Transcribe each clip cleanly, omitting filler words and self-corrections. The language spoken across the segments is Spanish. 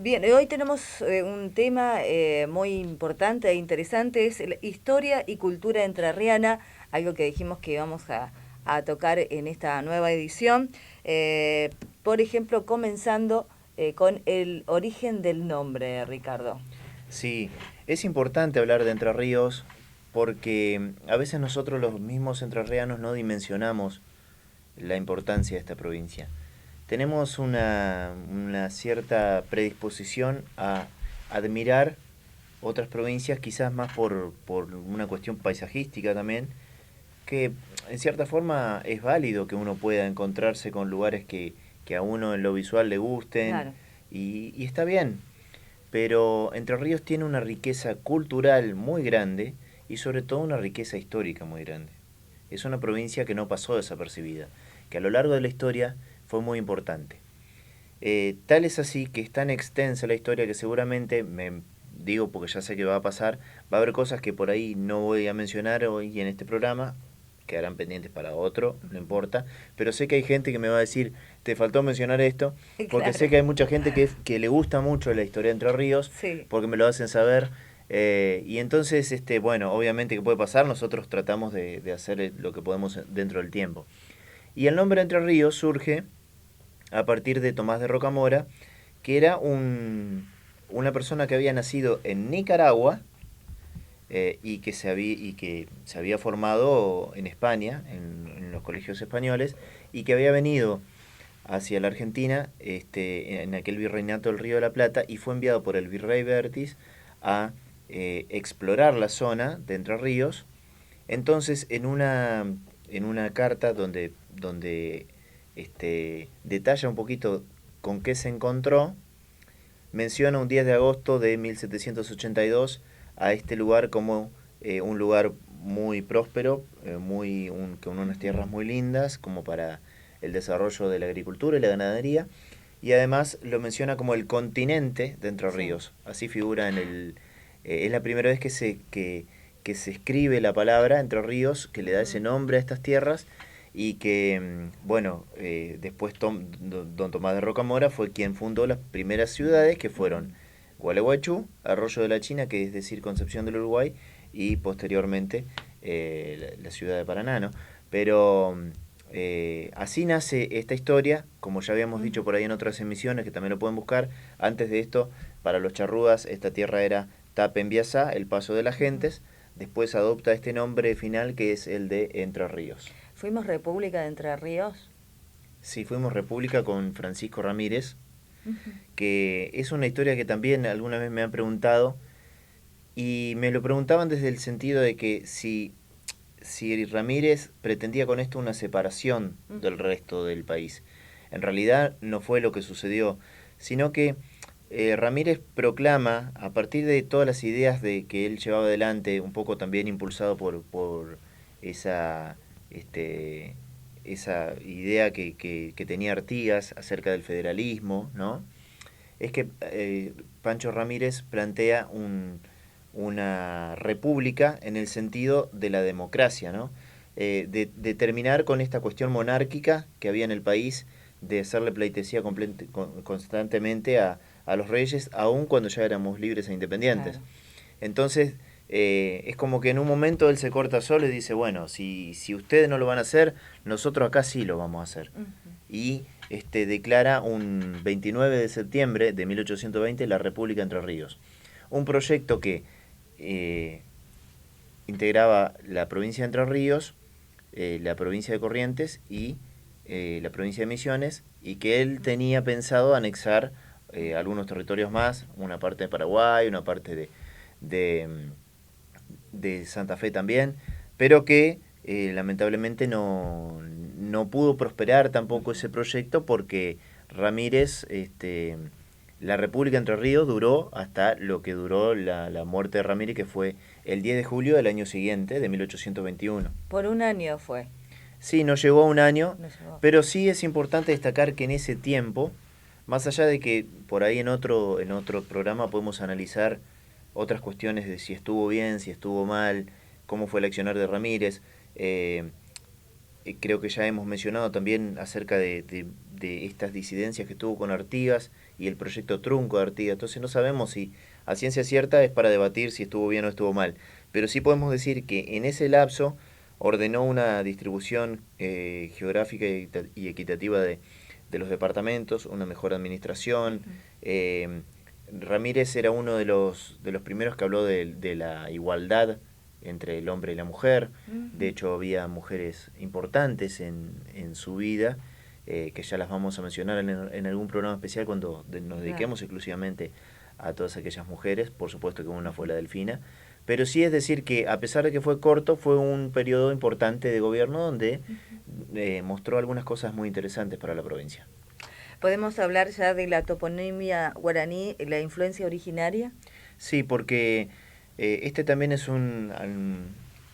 Bien, hoy tenemos un tema muy importante e interesante, es la historia y cultura entrerriana, algo que dijimos que íbamos a tocar en esta nueva edición. Por ejemplo, comenzando con el origen del nombre, Ricardo. Sí, es importante hablar de Entre Ríos porque a veces nosotros los mismos entrerrianos no dimensionamos la importancia de esta provincia. Tenemos una cierta predisposición a admirar otras provincias, quizás más por una cuestión paisajística también, que en cierta forma es válido que uno pueda encontrarse con lugares que a uno en lo visual le gusten Claro. y está bien, pero Entre Ríos tiene una riqueza cultural muy grande y sobre todo una riqueza histórica muy grande. Es una provincia que no pasó desapercibida, que a lo largo de la historia fue muy importante. Tal es así que es tan extensa la historia que seguramente, me digo porque ya sé que va a pasar, va a haber cosas que por ahí no voy a mencionar hoy en este programa, quedarán pendientes para otro, no importa, pero sé que hay gente que me va a decir, te faltó mencionar esto, porque sé Claro, que hay mucha gente que le gusta mucho la historia de Entre Ríos, sí. porque me lo hacen saber, y entonces, bueno, obviamente que puede pasar, nosotros tratamos de hacer lo que podemos dentro del tiempo. Y el nombre Entre Ríos surge a partir de Tomás de Rocamora, que era una persona que había nacido en Nicaragua y que se había formado en España, en los colegios españoles, y que había venido hacia la Argentina en aquel virreinato del Río de la Plata y fue enviado por el virrey Vértiz a explorar la zona de Entre Ríos. Entonces, en una carta donde detalla un poquito con qué se encontró, menciona un 10 de agosto de 1782 a este lugar como un lugar muy próspero, con unas tierras muy lindas, como para el desarrollo de la agricultura y la ganadería, y además lo menciona como el continente de Entre Sí. Ríos. Así figura es la primera vez que se escribe la palabra Entre Ríos, que le da ese Ujú. nombre a estas tierras, y que, bueno, después don Tomás de Rocamora fue quien fundó las primeras ciudades que fueron Mm. Gualeguaychú, Arroyo de la China, que es decir Concepción del Uruguay, y posteriormente la ciudad de Paraná, ¿no? Pero así nace esta historia, como ya habíamos dicho Ujú. por ahí en otras emisiones, que también lo pueden buscar. Antes de esto, para los charrúas, esta tierra era Tapenbiasá, el paso de las Ujú. gentes. Después adopta este nombre final que es el de Entre Ríos. Fuimos República de Entre Ríos. Sí, fuimos República con Francisco Ramírez, Ujú. que es una historia que también alguna vez me han preguntado y me lo preguntaban desde el sentido de que si Ramírez pretendía con esto una separación del Ujú. resto del país. En realidad no fue lo que sucedió, sino que Ramírez proclama, a partir de todas las ideas de que él llevaba adelante, un poco también impulsado por esa, este, esa idea que tenía Artigas acerca del federalismo, ¿no? Es que Pancho Ramírez plantea una república en el sentido de la democracia, ¿no? De terminar con esta cuestión monárquica que había en el país, de hacerle pleitesía constantemente a los reyes, aun cuando ya éramos libres e independientes. Claro. Entonces, es como que en un momento él se corta solo y dice, bueno, si ustedes no lo van a hacer, nosotros acá sí lo vamos a hacer. Ujú. Y declara un 29 de septiembre de 1820 la República Entre Ríos. Un proyecto que eh, integraba la provincia de Entre Ríos, la provincia de Corrientes y la provincia de Misiones, y que él tenía pensado anexar algunos territorios más, una parte de Paraguay, una parte de, de Santa Fe también, pero que lamentablemente no pudo prosperar tampoco Ujú. ese proyecto porque Ramírez, la República Entre Ríos duró hasta lo que duró la muerte de Ramírez, que fue el 10 de julio del año siguiente, de 1821. Por un año fue. Sí, no llegó a un año, No llegó. pero sí es importante destacar que en ese tiempo, más allá de que por ahí en otro programa podemos analizar otras cuestiones de si estuvo bien, si estuvo mal, cómo fue el accionar de Ramírez, creo que ya hemos mencionado también acerca de estas disidencias que tuvo con Artigas y el proyecto Trunco de Artigas. Entonces no sabemos si a ciencia cierta es para debatir si estuvo bien o estuvo mal. Pero sí podemos decir que en ese lapso ordenó una distribución geográfica y equitativa de los departamentos, una mejor administración. Ramírez era uno de los primeros que habló de la igualdad entre el hombre y la mujer. De hecho, había mujeres importantes en su vida, que ya las vamos a mencionar en algún programa especial cuando nos dediquemos exclusivamente a todas aquellas mujeres. Por supuesto que una fue la Delfina. Pero sí es decir que, a pesar de que fue corto, fue un periodo importante de gobierno donde mostró algunas cosas muy interesantes para la provincia. ¿Podemos hablar ya de la toponimia guaraní, la influencia originaria? Sí, porque este también es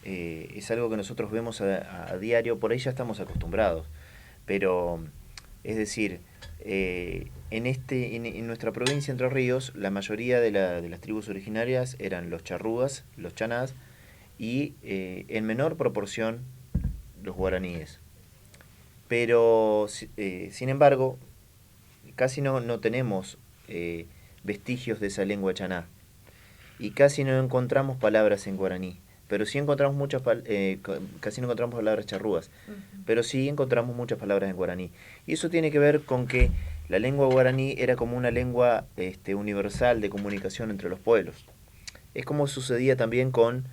es algo que nosotros vemos a diario, por ahí ya estamos acostumbrados, pero es decir, en nuestra provincia Entre Ríos, la mayoría de las tribus originarias eran los charrúas, los chanás y en menor proporción los guaraníes. Pero, sin embargo, casi no tenemos vestigios de esa lengua chaná y casi no encontramos palabras en guaraní, pero sí encontramos casi no encontramos palabras charrúas, pero sí encontramos muchas palabras en guaraní. Y eso tiene que ver con que la lengua guaraní era como una lengua universal de comunicación entre los pueblos. Es como sucedía también con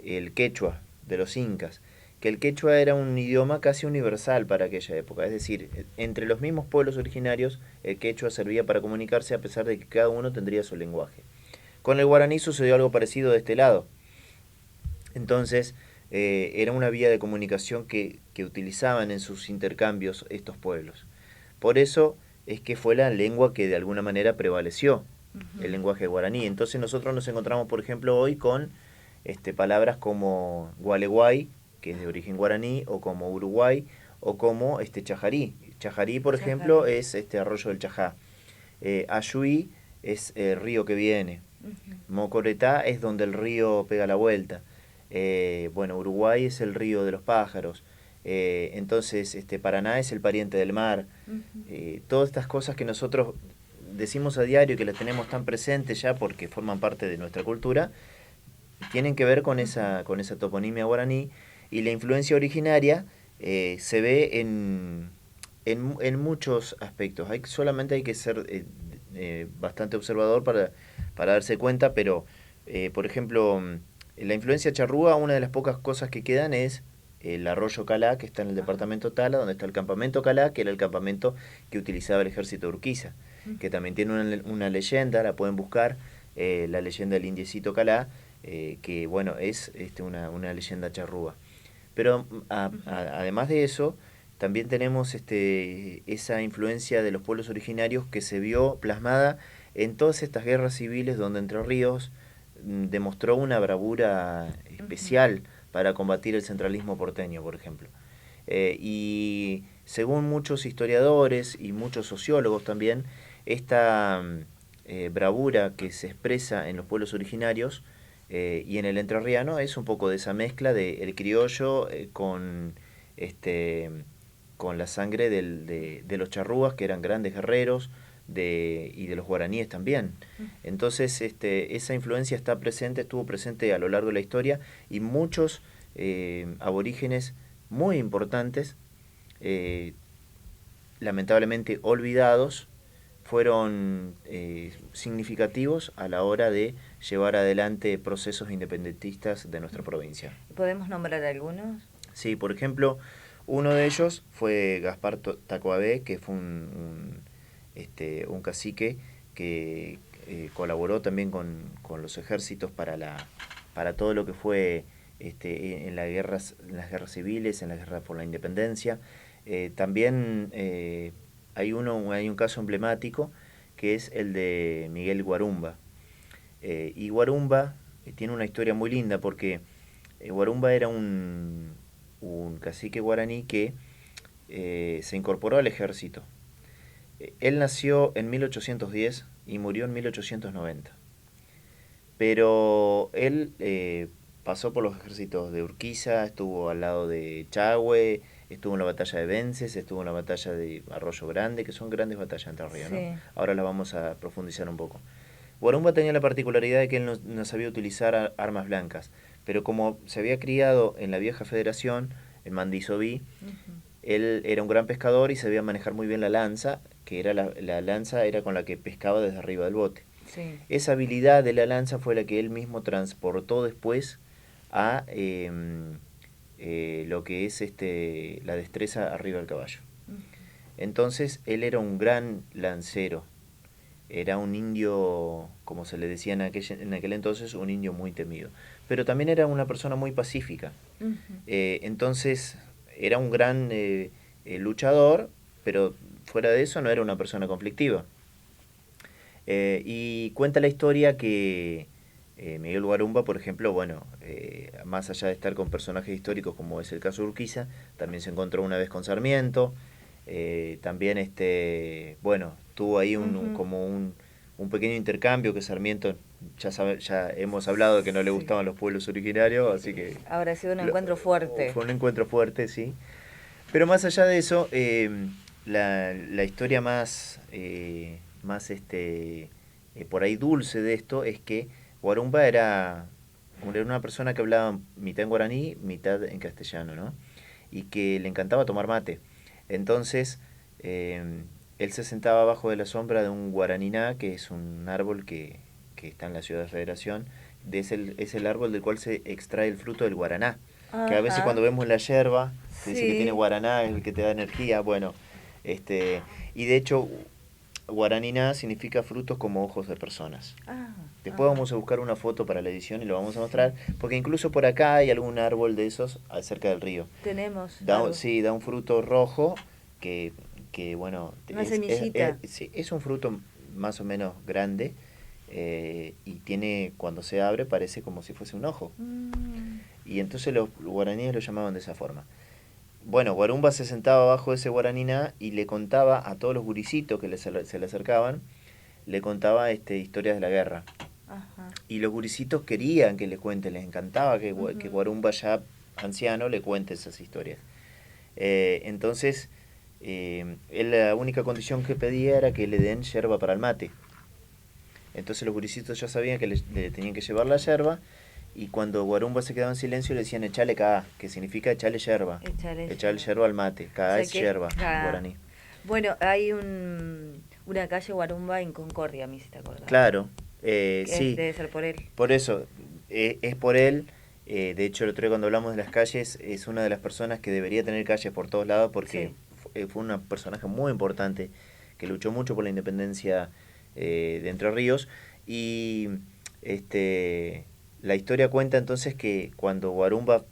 el quechua de los incas, que el quechua era un idioma casi universal para aquella época, es decir, entre los mismos pueblos originarios el quechua servía para comunicarse a pesar de que cada uno tendría su lenguaje. Con el guaraní sucedió algo parecido de este lado. Entonces, era una vía de comunicación que utilizaban en sus intercambios estos pueblos. Por eso es que fue la lengua que de alguna manera prevaleció, el lenguaje guaraní. Entonces nosotros nos encontramos, por ejemplo, hoy con palabras como gualeguay, que es de origen guaraní, o como Uruguay, o como chajarí. Chajarí, por ejemplo, es arroyo del Chajá. Ayuí es el río que viene. Mocoretá es donde el río pega la vuelta. Uruguay es el río de los pájaros. Entonces, Paraná es el pariente del mar. Todas estas cosas que nosotros decimos a diario y que las tenemos tan presentes ya porque forman parte de nuestra cultura, tienen que ver con esa toponimia guaraní, y la influencia originaria se ve en muchos aspectos. Solamente hay que ser bastante observador para darse cuenta, pero por ejemplo, la influencia charrúa, una de las pocas cosas que quedan es el arroyo Calá, que está en el departamento Tala, donde está el campamento Calá, que era el campamento que utilizaba el ejército de Urquiza, que también tiene una leyenda, la pueden buscar, la leyenda del indiecito Calá, que bueno, es una leyenda charrúa. Pero además de eso, también tenemos esa influencia de los pueblos originarios que se vio plasmada en todas estas guerras civiles donde Entre Ríos demostró una bravura especial para combatir el centralismo porteño, por ejemplo. Y según muchos historiadores y muchos sociólogos también, esta bravura que se expresa en los pueblos originarios y en el entrerriano es un poco de esa mezcla de el criollo con la sangre de los charrúas, que eran grandes guerreros, y de los guaraníes también. Entonces esa influencia estuvo presente a lo largo de la historia, y muchos aborígenes muy importantes, lamentablemente olvidados, fueron significativos a la hora de llevar adelante procesos independentistas de nuestra provincia. ¿Podemos nombrar algunos? Sí, por ejemplo, uno de ellos fue Gaspar Tacoabé, que fue un cacique que colaboró también con los ejércitos para todo lo que fue en las guerras civiles, en las guerras por la independencia. También hay un caso emblemático que es el de Miguel Guarumba. Y Guarumba tiene una historia muy linda porque Guarumba era un cacique guaraní que se incorporó al ejército. Él nació en 1810 y murió en 1890. Pero él pasó por los ejércitos de Urquiza, estuvo al lado de Chagüe, estuvo en la batalla de Vences, estuvo en la batalla de Arroyo Grande, que son grandes batallas entre ríos, ¿no? Ahora las vamos a profundizar un poco. Guarumba tenía la particularidad de que él no sabía utilizar armas blancas, pero como se había criado en la vieja federación, en Mandisoví, él era un gran pescador y sabía manejar muy bien la lanza, que era la lanza era con la que pescaba desde arriba del bote. Sí. Esa habilidad de la lanza fue la que él mismo transportó después a lo que es la destreza arriba del caballo. Entonces él era un gran lancero, era un indio, como se le decía en aquel entonces, un indio muy temido, pero también era una persona muy pacífica. Entonces era un gran luchador, pero fuera de eso no era una persona conflictiva. Y cuenta la historia que Miguel Guarumba, por ejemplo, bueno, más allá de estar con personajes históricos como es el caso de Urquiza, también se encontró una vez con Sarmiento, también bueno, tuvo ahí como un pequeño intercambio que Sarmiento, ya hemos hablado de que no le gustaban los pueblos originarios, así que... Ahora ha sido un encuentro fuerte. Fue un encuentro fuerte, sí. Pero más allá de eso, la historia más por ahí dulce de esto es que Guarumba era una persona que hablaba mitad en guaraní, mitad en castellano, ¿no? Y que le encantaba tomar mate. Entonces, él se sentaba abajo de la sombra de un guaraniná, que es un árbol que está en la ciudad de Federación. Es el árbol del cual se extrae el fruto del guaraná. Ajá. Que a veces cuando vemos la yerba, se dice que tiene guaraná, es el que te da energía. Bueno, y de hecho, guaraniná significa frutos como ojos de personas. Después vamos a buscar una foto para la edición y lo vamos a mostrar, porque incluso por acá hay algún árbol de esos cerca del río. Tenemos. Da un fruto rojo que bueno... Una semillita. Es un fruto más o menos grande y tiene, cuando se abre, parece como si fuese un ojo. Y entonces los guaraníes lo llamaban de esa forma. Bueno, Guarumba se sentaba abajo de ese guaraniná y le contaba a todos los gurisitos que se le acercaban, le contaba historias de la guerra. Ajá. Y los gurisitos querían que les cuente, les encantaba que Guarumba ya anciano le cuente esas historias. Entonces, él la única condición que pedía era que le den yerba para el mate. Entonces los gurisitos ya sabían que le tenían que llevar la yerba. Y cuando Guarumba se quedaba en silencio le decían echale caá, que significa echarle yerba. Echarle yerba al mate. Caá es yerba en guaraní. Bueno, hay una calle Guarumba en Concordia, a mí si te acordás. Claro, sí. Debe ser por él. Por eso, es por él. De hecho, el otro día cuando hablamos de las calles, es una de las personas que debería tener calles por todos lados porque fue un personaje muy importante que luchó mucho por la independencia de Entre Ríos. Y la historia cuenta entonces que cuando Guarumba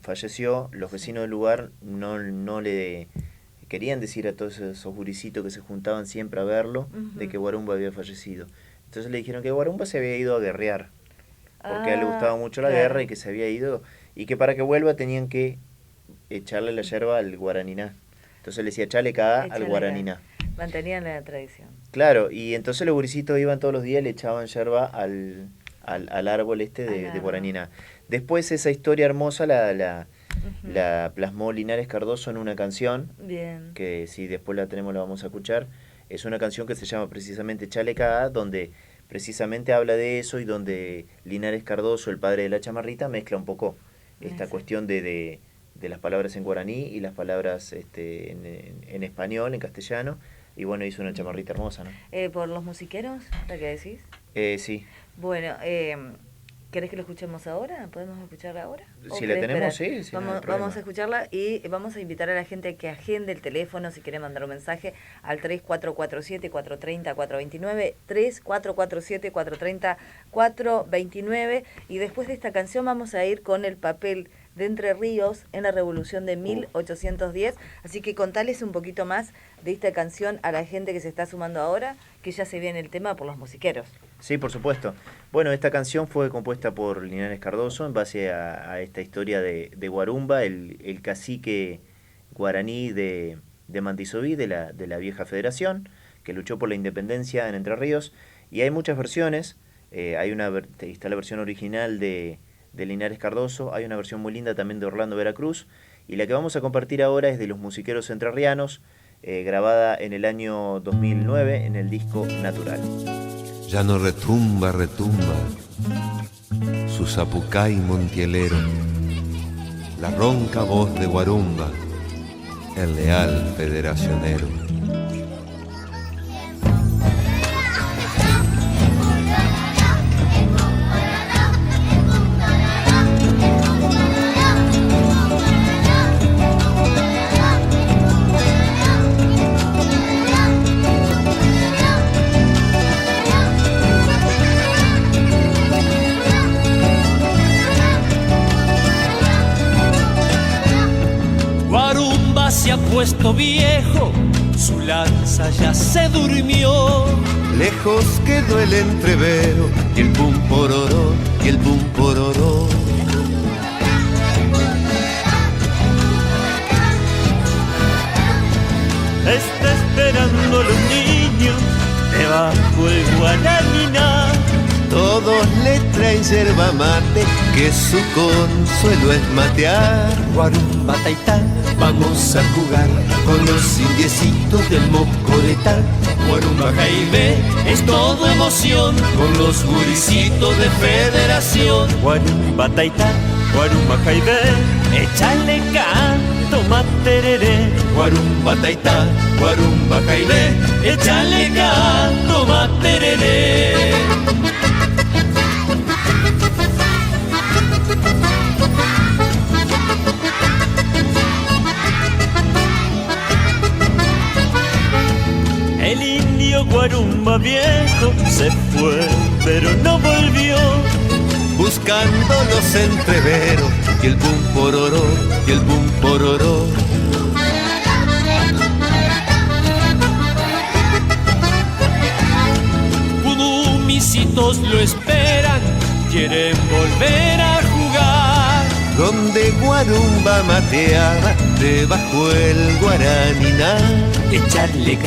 falleció, los vecinos del lugar no le querían decir a todos esos gurisitos que se juntaban siempre a verlo de que Guarumba había fallecido. Entonces le dijeron que Guarumba se había ido a guerrear, porque a él le gustaba mucho la guerra y que se había ido, y que para que vuelva tenían que echarle la yerba al guaraniná. Entonces le decía, echale caá al guaraniná. Mantenían la tradición. Claro, y entonces los gurisitos iban todos los días y le echaban yerba al árbol de guaraniná. Después esa historia hermosa la plasmó Linares Cardoso en una canción. Bien. Que si después la tenemos la vamos a escuchar. Es una canción que se llama precisamente Chale Caá, donde precisamente habla de eso y donde Linares Cardoso, el padre de la chamarrita, mezcla un poco esta cuestión de las palabras en guaraní y las palabras en español, en castellano. Y bueno, hizo una chamarrita hermosa, ¿no? ¿Por los musiqueros, la que decís? Sí. Bueno, ¿querés que lo escuchemos ahora? ¿Podemos escucharla ahora? Si la tenemos, sí. Vamos a escucharla y vamos a invitar a la gente a que agende el teléfono si quiere mandar un mensaje al 3447-430-429, 3447-430-429. Y después de esta canción vamos a ir con el papel de Entre Ríos en la Revolución de 1810. Así que contales un poquito más de esta canción a la gente que se está sumando ahora, que ya se viene el tema por los musiqueros. Sí, por supuesto. Bueno, esta canción fue compuesta por Linares Cardoso en base a esta historia de Guarumba, el cacique guaraní de Mandisoví, de la vieja federación, que luchó por la independencia en Entre Ríos. Y hay muchas versiones. Está la versión original de Linares Cardoso, hay una versión muy linda también de Orlando Veracruz, Y la que vamos a compartir ahora es de los musiqueros entrerrianos, grabada en el año 2009 en el disco Natural. Ya no retumba, retumba su zapucay montielero, la ronca voz de Guarumba, el leal federacionero. Se ha puesto viejo, su lanza ya se durmió. Lejos quedó el entrevero y el pum pororó, y el pum pororó. Está esperando a los niños debajo el guaraniná. Todos le traen yerba mate, que su consuelo es matear. Guarumba taitán, vamos a jugar con los indiecitos del Mocoretá. Guarumba Jaime es todo emoción con los guricitos de federación. Guarumba taitán, Guarumba Jaime, échale canto materere. Guarumba taitán, Guarumba Jaime, échale canto materere. El indio Guarumba viejo se fue, pero no volvió. Buscando los entreveros y el pum pororó, y el pum pororó. Pudumicitos lo esperan, quieren volver a jugar. Donde Guarumba mateaba, debajo el guaraniná. Echarle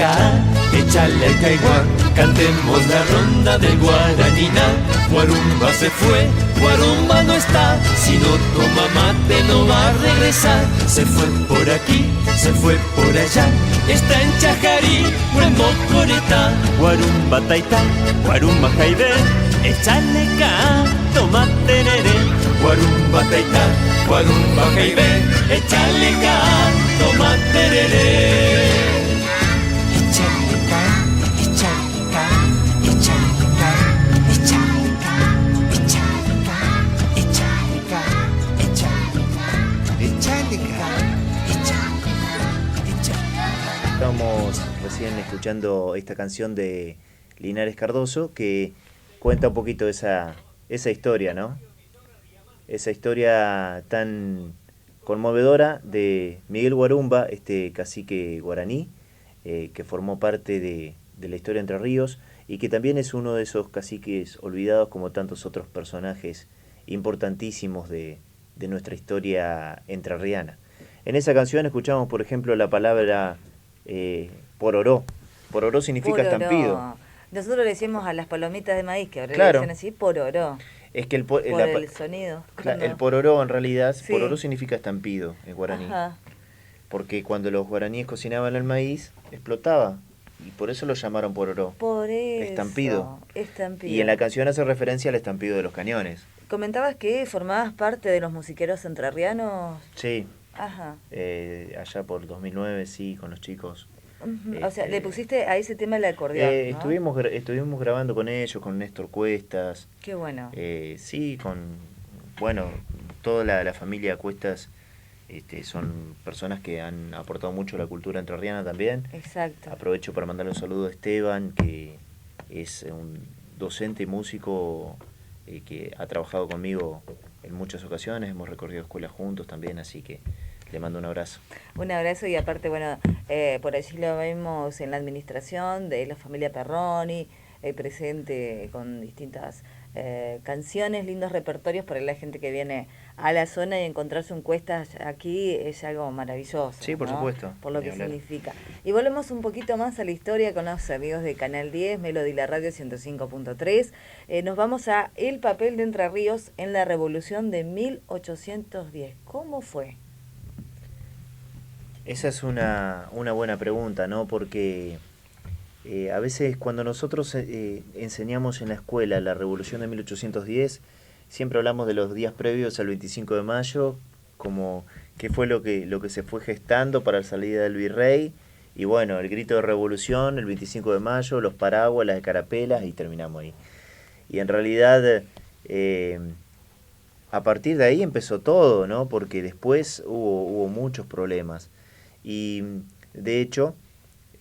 echarle al caiguán, cantemos la ronda del guaraniná. Guarumba se fue, Guarumba no está, si no toma mate no va a regresar. Se fue por aquí, se fue por allá, está en Chajarí o en Mocoretá. Guarumba taitá, Guarumba jaibé, echarle canto materere. Guarumba taitá, Guarumba jaibé, echarle canto materere. Estamos recién escuchando esta canción de Linares Cardoso que cuenta un poquito esa historia, ¿no? Esa historia tan conmovedora de Miguel Guarumba, este cacique guaraní, que formó parte de la historia de Entre Ríos y que también es uno de esos caciques olvidados como tantos otros personajes importantísimos de nuestra historia entrerriana. En esa canción escuchamos, por ejemplo, la palabra pororó. Pororó significa Pororó. Estampido. Nosotros le decimos a las palomitas de maíz, que ahora Claro. le dicen así, pororó. Es que el Sonido. el pororó en realidad, Sí. pororó significa estampido en guaraní. Ajá. Porque cuando los guaraníes cocinaban el maíz, explotaba. Y por eso lo llamaron pororó. Por eso. Estampido. Estampido. Y en la canción hace referencia al estampido de los cañones. Comentabas que formabas parte de los musiqueros entrerrianos. Sí, Ajá. allá por 2009, sí, con los chicos. Ujú. O sea, le pusiste a ese tema el acordeón, ¿no? Estuvimos grabando con ellos, con Néstor Cuestas. Qué bueno. Sí, bueno, toda la familia Cuestas son personas que han aportado mucho a la cultura entrerriana también. Exacto. Aprovecho para mandarle un saludo a Esteban, que es un docente y músico que ha trabajado conmigo en muchas ocasiones, hemos recorrido escuelas juntos también, así que le mando un abrazo. Un abrazo y aparte, bueno, por allí lo vemos en la administración de la familia Perroni, presente con distintas canciones, lindos repertorios para la gente que viene a la zona y encontrarse un Cuestas aquí es algo maravilloso. Sí, por ¿no? supuesto. Por lo Ni que hablar. significa. Y volvemos un poquito más a la historia con los amigos de Canal 10, Melody La Radio 105.3. Nos vamos a el papel de Entre Ríos en la Revolución de 1810. ¿Cómo fue? Esa es una buena pregunta, ¿no? Porque a veces cuando nosotros enseñamos en la escuela la Revolución de 1810, siempre hablamos de los días previos al 25 de mayo, como qué fue lo que se fue gestando para la salida del virrey, y bueno, el grito de revolución, el 25 de mayo, los paraguas, las escarapelas, y terminamos ahí. Y en realidad, a partir de ahí empezó todo, ¿no? Porque después hubo muchos problemas. Y de hecho,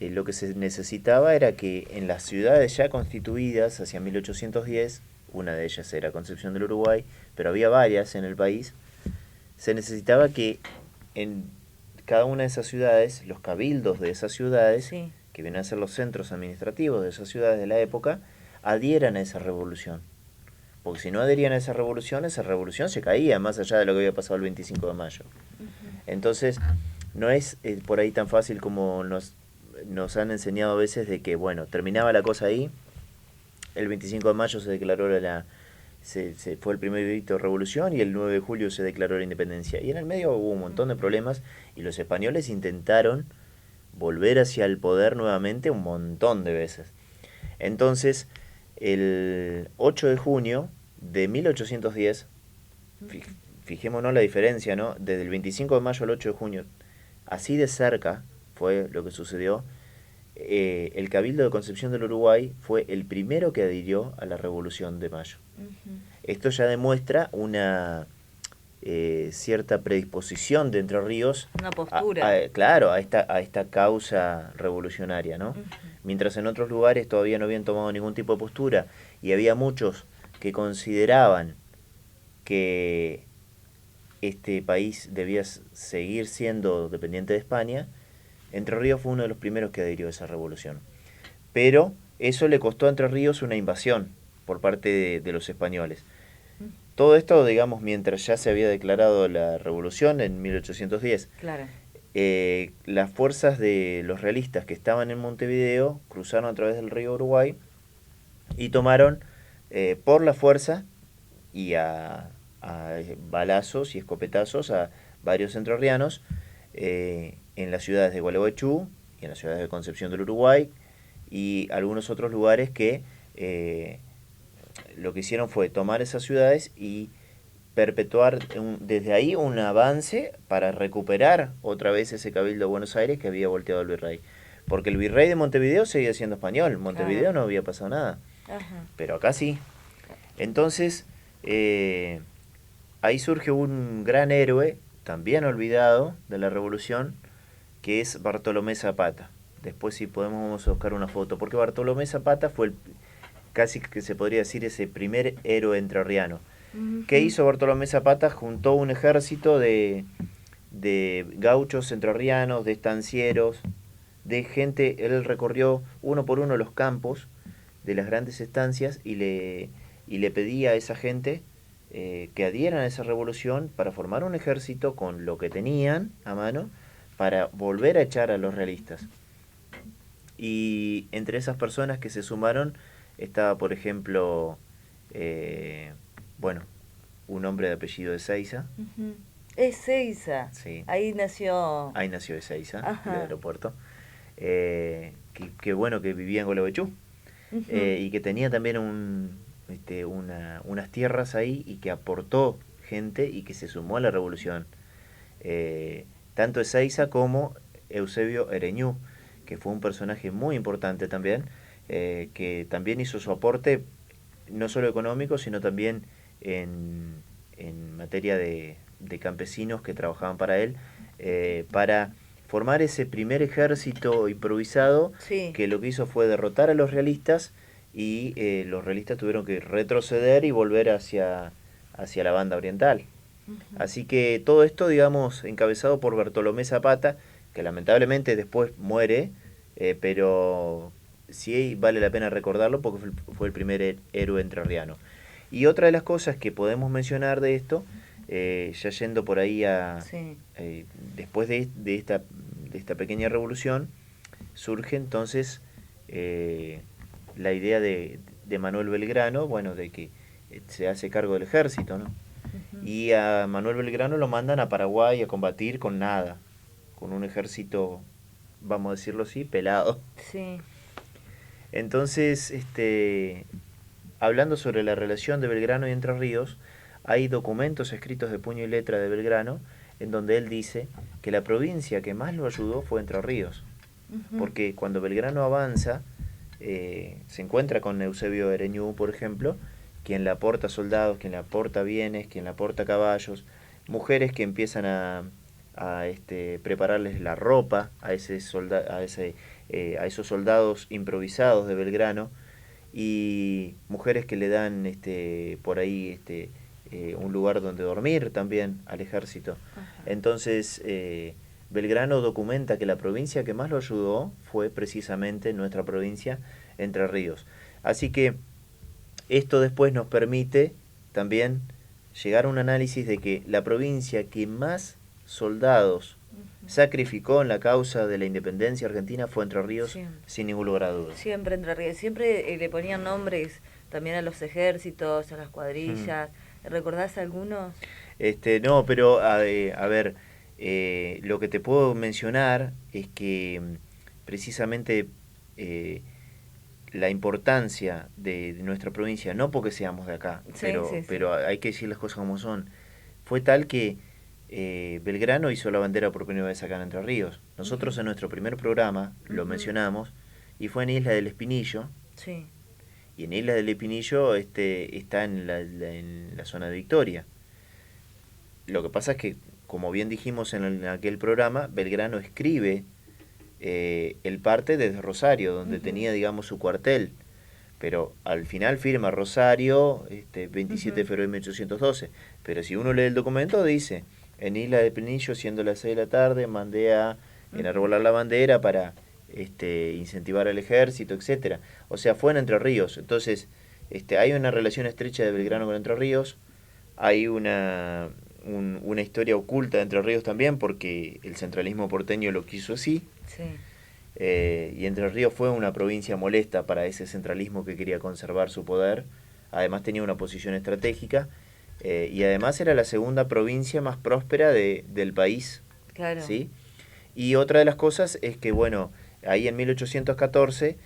lo que se necesitaba era que en las ciudades ya constituidas hacia 1810, una de ellas era Concepción del Uruguay, pero había varias en el país, se necesitaba que en cada una de esas ciudades, los cabildos de esas ciudades, Sí. que vienen a ser los centros administrativos de esas ciudades de la época, adhieran a esa revolución. Porque si no adherían a esa revolución se caía, más allá de lo que había pasado el 25 de mayo. Entonces, no es por ahí tan fácil como nos han enseñado a veces de que, bueno, terminaba la cosa ahí, el 25 de mayo se declaró se fue el primer grito de revolución y el 9 de julio se declaró la independencia. Y en el medio hubo un montón de problemas y los españoles intentaron volver hacia el poder nuevamente un montón de veces. Entonces, el 8 de junio de 1810, fijémonos la diferencia, ¿no? Desde el 25 de mayo al 8 de junio, así de cerca fue lo que sucedió. El Cabildo de Concepción del Uruguay fue el primero que adhirió a la Revolución de Mayo. Esto ya demuestra una cierta predisposición de Entre Ríos, una postura, claro, a esta causa revolucionaria, ¿no? Mientras en otros lugares todavía no habían tomado ningún tipo de postura y había muchos que consideraban que este país debía seguir siendo dependiente de España, Entre Ríos fue uno de los primeros que adhirió a esa revolución. Pero eso le costó a Entre Ríos una invasión por parte de los españoles. Todo esto, digamos, mientras ya se había declarado la revolución en 1810. claro. Las fuerzas de los realistas que estaban en Montevideo cruzaron a través del río Uruguay y tomaron por la fuerza y a balazos y escopetazos a varios entrerrianos en las ciudades de Gualeguaychú y en las ciudades de Concepción del Uruguay y algunos otros lugares que lo que hicieron fue tomar esas ciudades y perpetuar desde ahí un avance para recuperar otra vez ese Cabildo de Buenos Aires que había volteado el virrey. Porque el virrey de Montevideo seguía siendo español, Montevideo Claro. no había pasado nada, Ajá. pero acá sí. Entonces, ahí surge un gran héroe, también olvidado de la revolución, que es Bartolomé Zapata. Después si podemos vamos a buscar una foto, porque Bartolomé Zapata fue casi que se podría decir ese primer héroe entrerriano. ¿Qué hizo Bartolomé Zapata? Juntó un ejército de gauchos entrerrianos, de estancieros, de gente. Él recorrió uno por uno los campos de las grandes estancias y le pedía a esa gente que adhieran a esa revolución para formar un ejército con lo que tenían a mano para volver a echar a los realistas. Y entre esas personas que se sumaron estaba, por ejemplo, un hombre de apellido Ezeiza. Ezeiza. Sí. Ahí nació. Ahí nació Ezeiza, Ajá. en el aeropuerto. Que bueno, que vivía en Gualeguaychú. Y que tenía también unas tierras ahí y que aportó gente y que se sumó a la revolución. Tanto Ezeiza como Eusebio Ereñú, que fue un personaje muy importante también, que también hizo su aporte no solo económico, sino también en materia de campesinos que trabajaban para él, para formar ese primer ejército improvisado, Sí. que lo que hizo fue derrotar a los realistas y los realistas tuvieron que retroceder y volver hacia la banda oriental. Así que todo esto, digamos, encabezado por Bartolomé Zapata, que lamentablemente después muere, pero sí vale la pena recordarlo porque fue el primer héroe entrerriano. Y otra de las cosas que podemos mencionar de esto, ya yendo por ahí Sí. después de esta pequeña revolución, surge entonces la idea de Manuel Belgrano, bueno, de que se hace cargo del ejército, ¿no? Y a Manuel Belgrano lo mandan a Paraguay a combatir con nada. con un ejército, vamos a decirlo así, pelado. Sí. Entonces, hablando sobre la relación de Belgrano y Entre Ríos, hay documentos escritos de puño y letra de Belgrano en donde él dice que la provincia que más lo ayudó fue Entre Ríos, porque cuando Belgrano avanza, se encuentra con Eusebio Ereñú, por ejemplo, quien le aporta soldados, quien le aporta bienes, quien le aporta caballos, mujeres que empiezan a prepararles la ropa a esos soldados improvisados de Belgrano, y mujeres que le dan por ahí un lugar donde dormir también al ejército. Ajá. Entonces Belgrano documenta que la provincia que más lo ayudó fue precisamente nuestra provincia, Entre Ríos. Así que esto después nos permite también llegar a un análisis de que la provincia que más soldados sacrificó en la causa de la independencia argentina fue Entre Ríos, siempre. Sin ningún lugar a dudas. Siempre Entre Ríos. Siempre le ponían nombres también a los ejércitos, a las cuadrillas. ¿Recordás algunos? No, pero a ver, lo que te puedo mencionar es que precisamente la importancia de nuestra provincia, no porque seamos de acá, pero hay que decir las cosas como son, fue tal que Belgrano hizo la bandera por primera vez acá en Entre Ríos. Nosotros en nuestro primer programa lo mencionamos, y fue en Isla del Espinillo. Sí. Y en Isla del Espinillo está en la zona de Victoria. Lo que pasa es que, como bien dijimos en aquel programa, Belgrano escribe el parte desde Rosario, donde tenía, digamos, su cuartel. Pero al final firma Rosario, 27 de febrero de 1812. Pero si uno lee el documento, dice: en Isla del Espinillo, siendo las 6 de la tarde, mandé a enarbolar la bandera para incentivar al ejército, etcétera. O sea, fue en Entre Ríos. Entonces, hay una relación estrecha de Belgrano con Entre Ríos. Hay una historia oculta de Entre Ríos también, porque el centralismo porteño lo quiso así. Sí. Y Entre Ríos fue una provincia molesta para ese centralismo que quería conservar su poder. Además tenía una posición estratégica, y además era la segunda provincia más próspera del país. Claro. ¿Sí? Y otra de las cosas es que, bueno, ahí en 1814,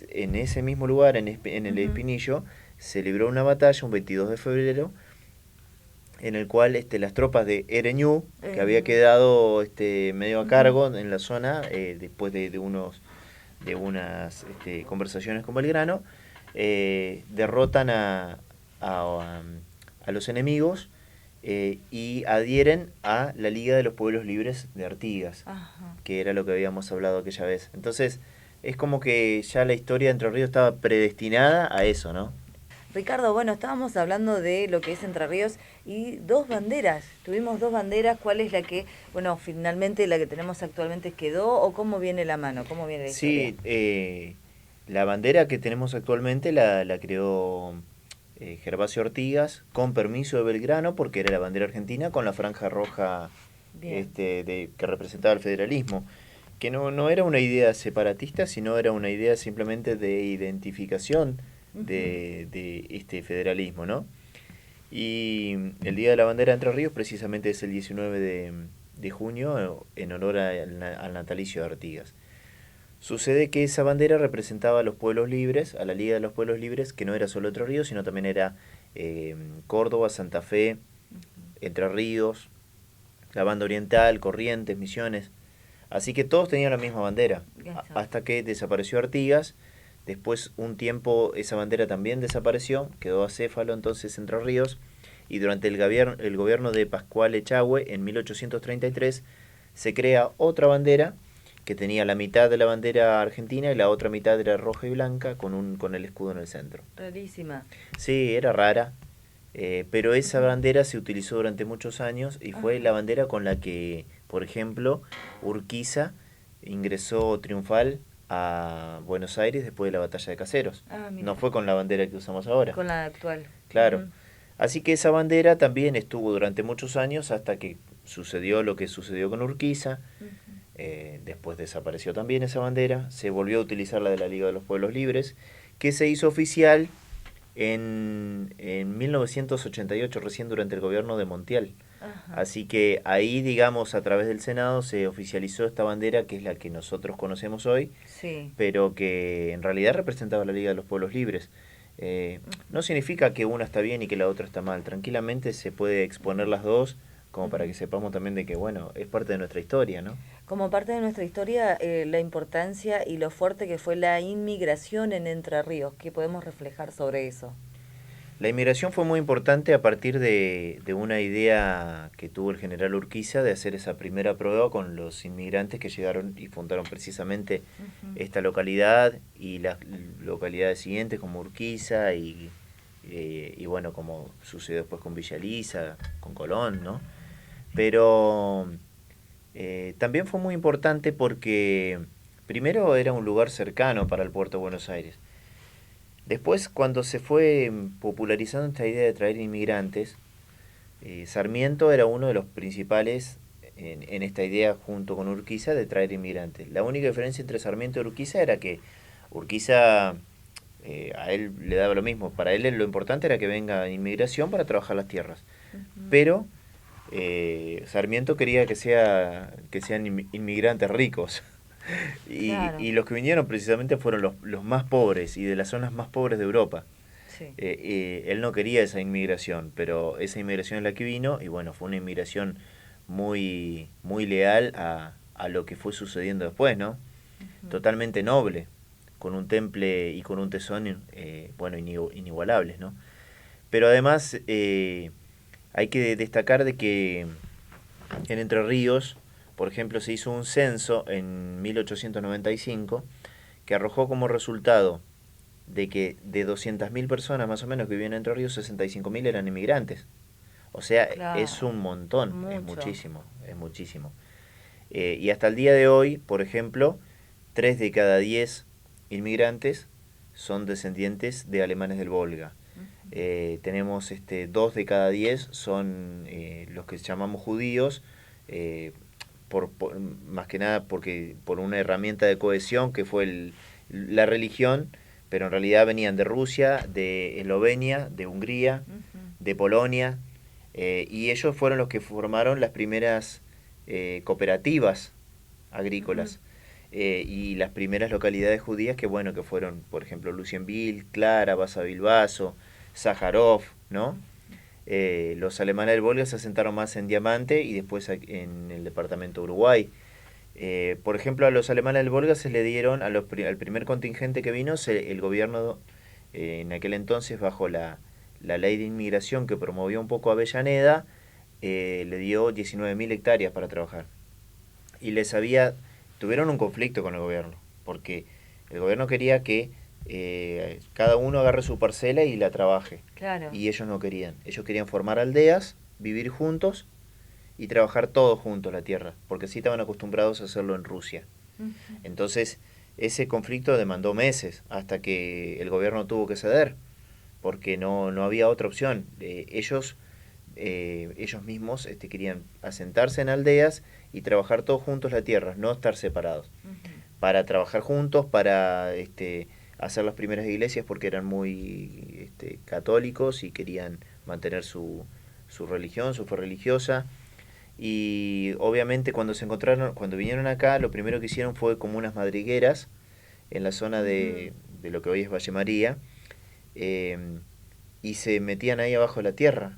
en ese mismo lugar, en el Espinillo, se libró una batalla un 22 de febrero, en el cual las tropas de Ereñú, que había quedado medio a cargo en la zona, después de unas conversaciones con Belgrano, derrotan a los enemigos y adhieren a la Liga de los Pueblos Libres de Artigas. Ajá. Que era lo que habíamos hablado aquella vez. Entonces, es como que ya la historia de Entre Ríos estaba predestinada a eso, ¿no? Ricardo, bueno, estábamos hablando de lo que es Entre Ríos y dos banderas. Tuvimos dos banderas. ¿Cuál es la que, bueno, finalmente la que tenemos actualmente quedó, o cómo viene la mano? ¿Cómo viene la historia? Sí, la bandera que tenemos actualmente la creó Gervasio Artigas con permiso de Belgrano, porque era la bandera argentina con la franja roja que representaba el federalismo, que no era una idea separatista, sino era una idea simplemente de identificación de este federalismo, ¿no? Y el Día de la Bandera de Entre Ríos precisamente es el 19 de junio, en honor al natalicio de Artigas. Sucede que esa bandera representaba a los pueblos libres, a la Liga de los Pueblos Libres, que no era solo Entre Ríos, sino también era Córdoba, Santa Fe, Entre Ríos, la Banda Oriental, Corrientes, Misiones. Así que todos tenían la misma bandera, hasta que desapareció Artigas. Después, un tiempo, esa bandera también desapareció, quedó acéfalo entonces Entre Ríos, y durante el gobierno de Pascual Echagüe, en 1833, se crea otra bandera que tenía la mitad de la bandera argentina y la otra mitad era roja y blanca, con el escudo en el centro. Rarísima. Sí, era rara, pero esa bandera se utilizó durante muchos años y fue la bandera con la que, por ejemplo, Urquiza ingresó triunfal a Buenos Aires después de la batalla de Caseros. No fue con la bandera que usamos ahora. Con la actual. Claro. Así que esa bandera también estuvo durante muchos años hasta que sucedió lo que sucedió con Urquiza. Después desapareció también esa bandera. Se volvió a utilizar la de la Liga de los Pueblos Libres, que se hizo oficial en 1988, recién durante el gobierno de Montiel. Ajá. Así que ahí, digamos, a través del Senado se oficializó esta bandera, que es la que nosotros conocemos hoy, Sí. pero que en realidad representaba la Liga de los Pueblos Libres. No significa que una está bien y que la otra está mal. Tranquilamente se puede exponer las dos, como para que sepamos también de que, bueno, es parte de nuestra historia, ¿no? Como parte de nuestra historia, la importancia y lo fuerte que fue la inmigración en Entre Ríos. ¿Qué podemos reflejar sobre eso? La inmigración fue muy importante a partir de una idea que tuvo el general Urquiza de hacer esa primera prueba con los inmigrantes que llegaron y fundaron precisamente esta localidad y las localidades siguientes como Urquiza y bueno, como sucedió después con Villa Elisa, con Colón, ¿no? Pero también fue muy importante porque primero era un lugar cercano para el puerto de Buenos Aires. Después, cuando se fue popularizando esta idea de traer inmigrantes, Sarmiento era uno de los principales en esta idea, junto con Urquiza, de traer inmigrantes. La única diferencia entre Sarmiento y Urquiza era que Urquiza, a él le daba lo mismo. Para él lo importante era que venga inmigración para trabajar las tierras. Pero Sarmiento quería que sean inmigrantes ricos. Claro. Y los que vinieron precisamente fueron los más pobres y de las zonas más pobres de Europa. Sí. Él no quería esa inmigración, pero esa inmigración es la que vino y bueno, fue una inmigración muy, muy leal a lo que fue sucediendo después, ¿no? Totalmente noble, con un temple y con un tesón, bueno, inigualables, ¿no? Pero además hay que destacar de que en Entre Ríos, por ejemplo, se hizo un censo en 1895 que arrojó como resultado de que de 200.000 personas más o menos que vivían en Entre Ríos, 65.000 eran inmigrantes. O sea, Claro. es un montón, Mucho. es muchísimo. Y hasta el día de hoy, por ejemplo, 3 de cada 10 inmigrantes son descendientes de alemanes del Volga. Tenemos 2 de cada 10 son los que llamamos judíos, más que nada porque por una herramienta de cohesión que fue la religión, pero en realidad venían de Rusia, de Eslovenia, de Hungría, de Polonia, y ellos fueron los que formaron las primeras cooperativas agrícolas y las primeras localidades judías que bueno, que fueron, por ejemplo, Lucienville, Clara, Basa Bilbaso, Sájarov, ¿no? Los alemanes del Volga se asentaron más en Diamante y después en el departamento de Uruguay. Por ejemplo, a los alemanes del Volga se le dieron, al primer contingente que vino, el gobierno en aquel entonces, bajo la ley de inmigración que promovió un poco Avellaneda, le dio 19.000 hectáreas para trabajar. Y tuvieron un conflicto con el gobierno, porque el gobierno quería que cada uno agarre su parcela y la trabaje. Claro. Y ellos no querían. Ellos querían formar aldeas, vivir juntos y trabajar todos juntos la tierra, porque así estaban acostumbrados a hacerlo en Rusia. Entonces, ese conflicto demandó meses hasta que el gobierno tuvo que ceder, porque no había otra opción. Ellos mismos querían asentarse en aldeas y trabajar todos juntos la tierra, no estar separados. Para trabajar juntos, para hacer las primeras iglesias, porque eran muy católicos y querían mantener su religión, su fe religiosa. Y obviamente cuando vinieron acá, lo primero que hicieron fue como unas madrigueras en la zona de lo que hoy es Valle María, y se metían ahí abajo de la tierra.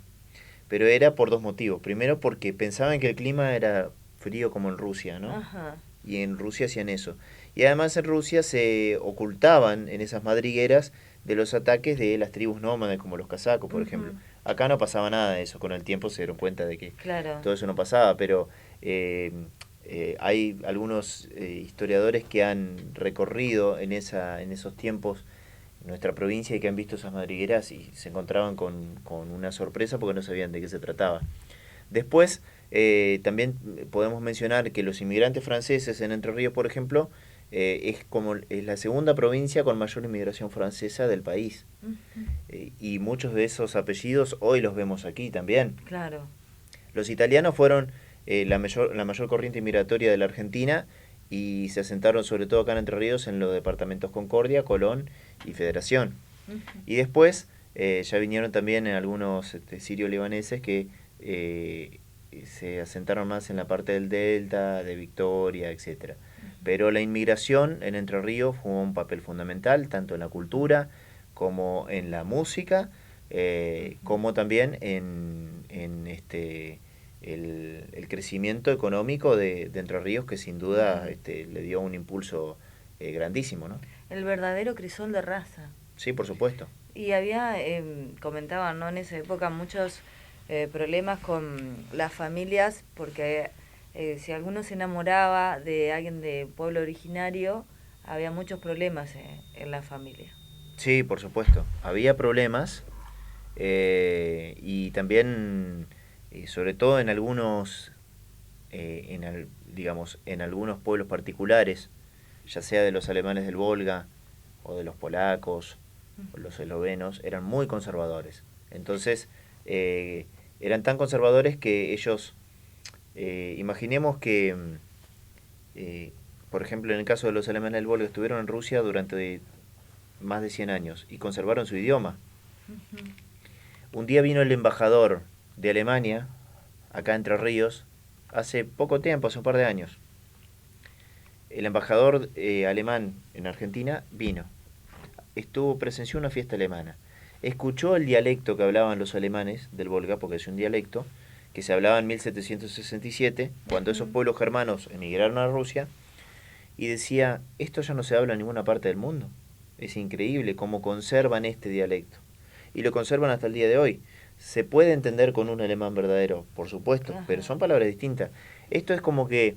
Pero era por dos motivos. Primero, porque pensaban que el clima era frío como en Rusia, ¿no? Ajá. Y en Rusia hacían eso. Y además en Rusia se ocultaban en esas madrigueras de los ataques de las tribus nómadas, como los casacos, por ejemplo. Acá no pasaba nada de eso. Con el tiempo se dieron cuenta de que Claro. todo eso no pasaba, pero hay algunos historiadores que han recorrido en esos tiempos nuestra provincia y que han visto esas madrigueras y se encontraban con una sorpresa porque no sabían de qué se trataba. Después, también podemos mencionar que los inmigrantes franceses en Entre Ríos, por ejemplo, es la segunda provincia con mayor inmigración francesa del país. Y muchos de esos apellidos hoy los vemos aquí también. Claro. Los italianos fueron la mayor corriente inmigratoria de la Argentina y se asentaron sobre todo acá en Entre Ríos en los departamentos Concordia, Colón y Federación. Y después ya vinieron también algunos sirio-libaneses que se asentaron más en la parte del Delta, de Victoria, etcétera. Pero la inmigración en Entre Ríos jugó un papel fundamental, tanto en la cultura como en la música, como también en el crecimiento económico de Entre Ríos, que sin duda le dio un impulso grandísimo, ¿no? El verdadero crisol de raza. Sí, por supuesto. Y había, comentaban, ¿no?, en esa época muchos problemas con las familias, porque si alguno se enamoraba de alguien de pueblo originario, había muchos problemas en la familia. Sí, por supuesto. Había problemas y también, sobre todo en algunos, digamos, en algunos pueblos particulares, ya sea de los alemanes del Volga o de los polacos o los eslovenos, eran muy conservadores. Entonces, eran tan conservadores que ellos, imaginemos que, por ejemplo, en el caso de los alemanes del Volga, estuvieron en Rusia durante más de 100 años y conservaron su idioma. Un día vino el embajador de Alemania, acá en Entre Ríos, hace poco tiempo, hace un par de años. El embajador alemán en Argentina vino, presenció una fiesta alemana, escuchó el dialecto que hablaban los alemanes del Volga, porque es un dialecto que se hablaba en 1767, cuando esos pueblos germanos emigraron a Rusia, y decía, esto ya no se habla en ninguna parte del mundo. Es increíble cómo conservan este dialecto. Y lo conservan hasta el día de hoy. Se puede entender con un alemán verdadero, por supuesto, pero son palabras distintas. Esto es como que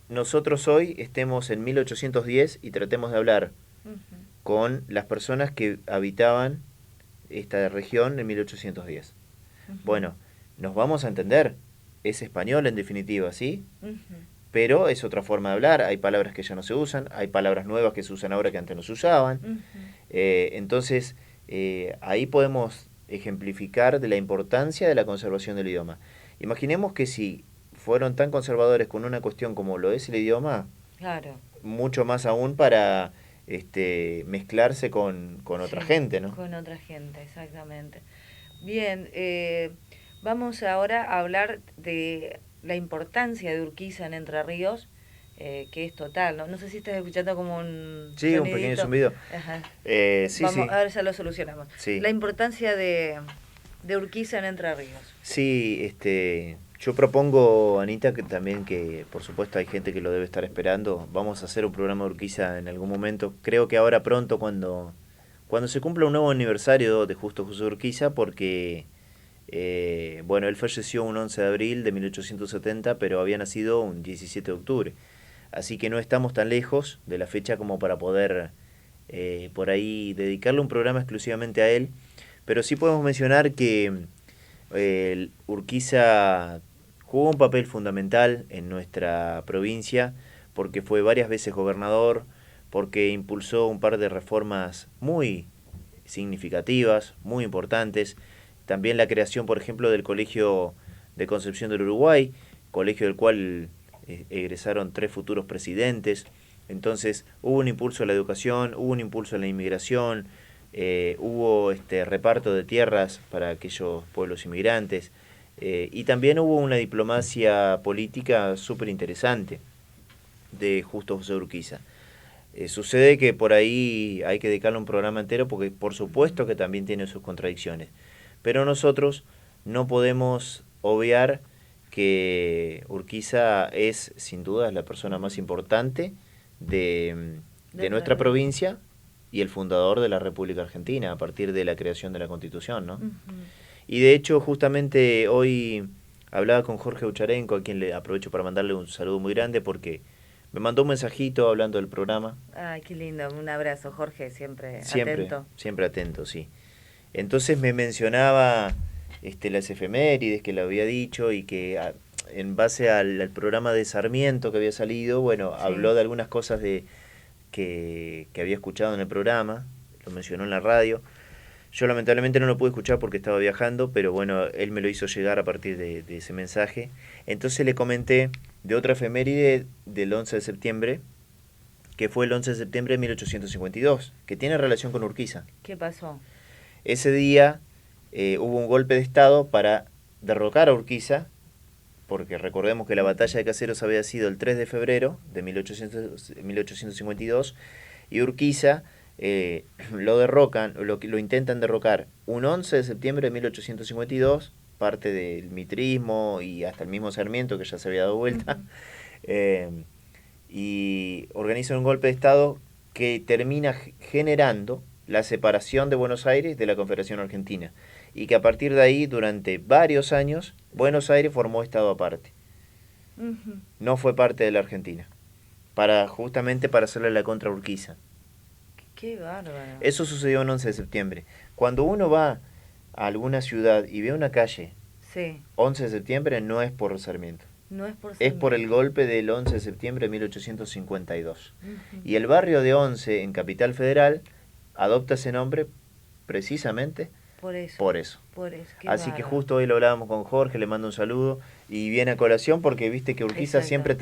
nosotros hoy estemos en 1810 y tratemos de hablar con las personas que habitaban esta región en 1810. Bueno, nos vamos a entender. Es español en definitiva, ¿sí? Pero es otra forma de hablar. Hay palabras que ya no se usan, hay palabras nuevas que se usan ahora que antes no se usaban. Entonces, ahí podemos ejemplificar de la importancia de la conservación del idioma. Imaginemos que si fueron tan conservadores con una cuestión como lo es el idioma, claro, mucho más aún para mezclarse con otra gente, ¿no? Con otra gente, exactamente. Bien, vamos ahora a hablar de la importancia de Urquiza en Entre Ríos, que es total, ¿no? No sé si estás escuchando como un sí, sonidito. Un pequeño zumbido. Ajá. Sí, vamos, sí. a ver, ya lo solucionamos. Sí. La importancia de Urquiza en Entre Ríos. Sí, yo propongo, Anita, que también, que por supuesto hay gente que lo debe estar esperando, vamos a hacer un programa de Urquiza en algún momento, creo que ahora pronto cuando se cumpla un nuevo aniversario de Justo José Urquiza, porque él falleció un 11 de abril de 1870, pero había nacido un 17 de octubre, así que no estamos tan lejos de la fecha como para poder por ahí dedicarle un programa exclusivamente a él, pero sí podemos mencionar que Urquiza jugó un papel fundamental en nuestra provincia porque fue varias veces gobernador, porque impulsó un par de reformas muy significativas, muy importantes. También la creación, por ejemplo, del Colegio de Concepción del Uruguay, colegio del cual egresaron 3 futuros presidentes. Entonces hubo un impulso a la educación, hubo un impulso a la inmigración, hubo reparto de tierras para aquellos pueblos inmigrantes. Y también hubo una diplomacia política súper interesante de Justo José Urquiza. Sucede que por ahí hay que dedicarle un programa entero porque por supuesto que también tiene sus contradicciones. Pero nosotros no podemos obviar que Urquiza es sin duda la persona más importante de nuestra provincia y el fundador de la República Argentina a partir de la creación de la Constitución, ¿no? Y de hecho, justamente hoy hablaba con Jorge Ucharenko, a quien le aprovecho para mandarle un saludo muy grande, porque me mandó un mensajito hablando del programa. Ay, qué lindo, un abrazo, Jorge, siempre atento. Siempre atento, sí. Entonces me mencionaba las efemérides que le había dicho y que en base al programa de Sarmiento que había salido, bueno, sí, habló de algunas cosas que había escuchado en el programa, lo mencionó en la radio. Yo lamentablemente no lo pude escuchar porque estaba viajando, pero bueno, él me lo hizo llegar a partir de ese mensaje. Entonces le comenté de otra efeméride del 11 de septiembre, que fue el 11 de septiembre de 1852, que tiene relación con Urquiza. ¿Qué pasó? Ese día hubo un golpe de Estado para derrocar a Urquiza porque recordemos que la batalla de Caseros había sido el 3 de febrero de 1852, y Urquiza lo derrocan, lo intentan derrocar un 11 de septiembre de 1852, parte del mitrismo y hasta el mismo Sarmiento, que ya se había dado vuelta, y organizan un golpe de Estado que termina generando la separación de Buenos Aires de la Confederación Argentina, y que a partir de ahí, durante varios años, Buenos Aires formó Estado aparte. No fue parte de la Argentina, justamente para hacerle la contra a Urquiza. Qué bárbaro. Eso sucedió el 11 de septiembre. Cuando uno va a alguna ciudad y ve una calle, Sí. 11 de septiembre, no es por Sarmiento. No es por Es por el Sarmiento. golpe del 11 de septiembre de 1852. Y el barrio de Once, en Capital Federal, adopta ese nombre precisamente Por eso. por eso. Por eso. Qué Así que bárbaro. justo hoy lo hablábamos con Jorge, le mando un saludo, y viene a colación porque viste que Urquiza Exacto. siempre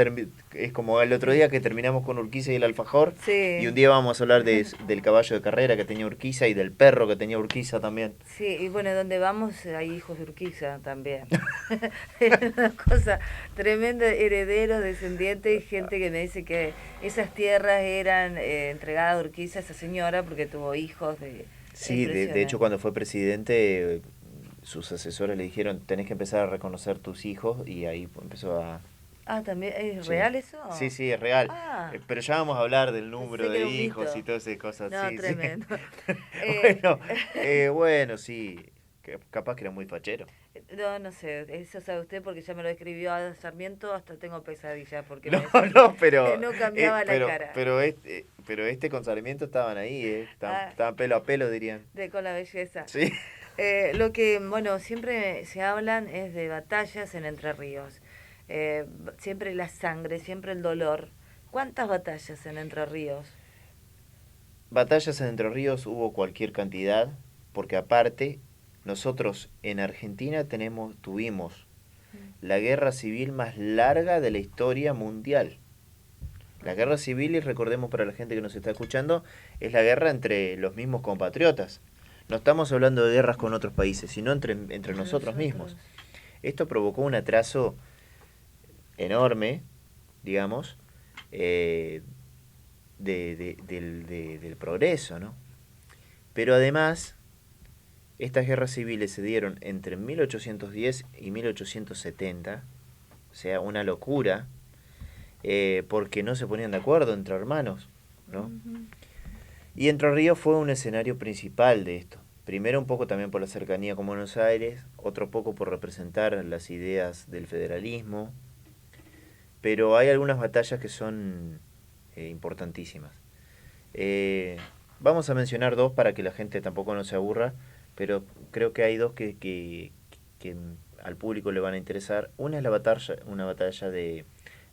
es como el otro día que terminamos con Urquiza y el alfajor, Sí. y un día vamos a hablar del caballo de carrera que tenía Urquiza y del perro que tenía Urquiza también. Sí, y bueno, donde vamos hay hijos de Urquiza también. Es una cosa tremenda, herederos, descendientes, y gente que me dice que esas tierras eran entregadas a Urquiza, a esa señora, porque tuvo hijos de... Sí, de hecho cuando fue presidente, sus asesores le dijeron, tenés que empezar a reconocer tus hijos, y ahí empezó a... Ah, ¿también es Sí. real eso? Sí, sí, es real. Ah. Pero ya vamos a hablar del número Pensé que de era un hijos mito. y todas esas cosas. No, sí, tremendo. Sí. Bueno, sí, capaz que era muy fachero. No, no sé, eso sabe usted porque ya me lo escribió a Sarmiento, hasta tengo pesadillas porque No, me decía no, pero... que no cambiaba la cara. Pero con Sarmiento estaban ahí, Ah. estaban pelo a pelo, dirían. Con la belleza. Sí. Lo que, bueno, siempre se hablan es de batallas en Entre Ríos. Siempre la sangre, siempre el dolor. ¿Cuántas batallas en Entre Ríos? Batallas en Entre Ríos hubo cualquier cantidad, porque aparte, nosotros en Argentina tuvimos la guerra civil más larga de la historia mundial. La guerra civil, y recordemos para la gente que nos está escuchando, es la guerra entre los mismos compatriotas. No estamos hablando de guerras con otros países, sino entre nosotros mismos. Esto provocó un atraso enorme, digamos, del progreso, ¿no? Pero además, estas guerras civiles se dieron entre 1810 y 1870, o sea, una locura, porque no se ponían de acuerdo entre hermanos, ¿no? Y Entre Ríos fue un escenario principal de esto. Primero un poco también por la cercanía con Buenos Aires, otro poco por representar las ideas del federalismo, pero hay algunas batallas que son importantísimas. Vamos a mencionar dos para que la gente tampoco no se aburra, pero creo que hay dos que al público le van a interesar. Una es una batalla de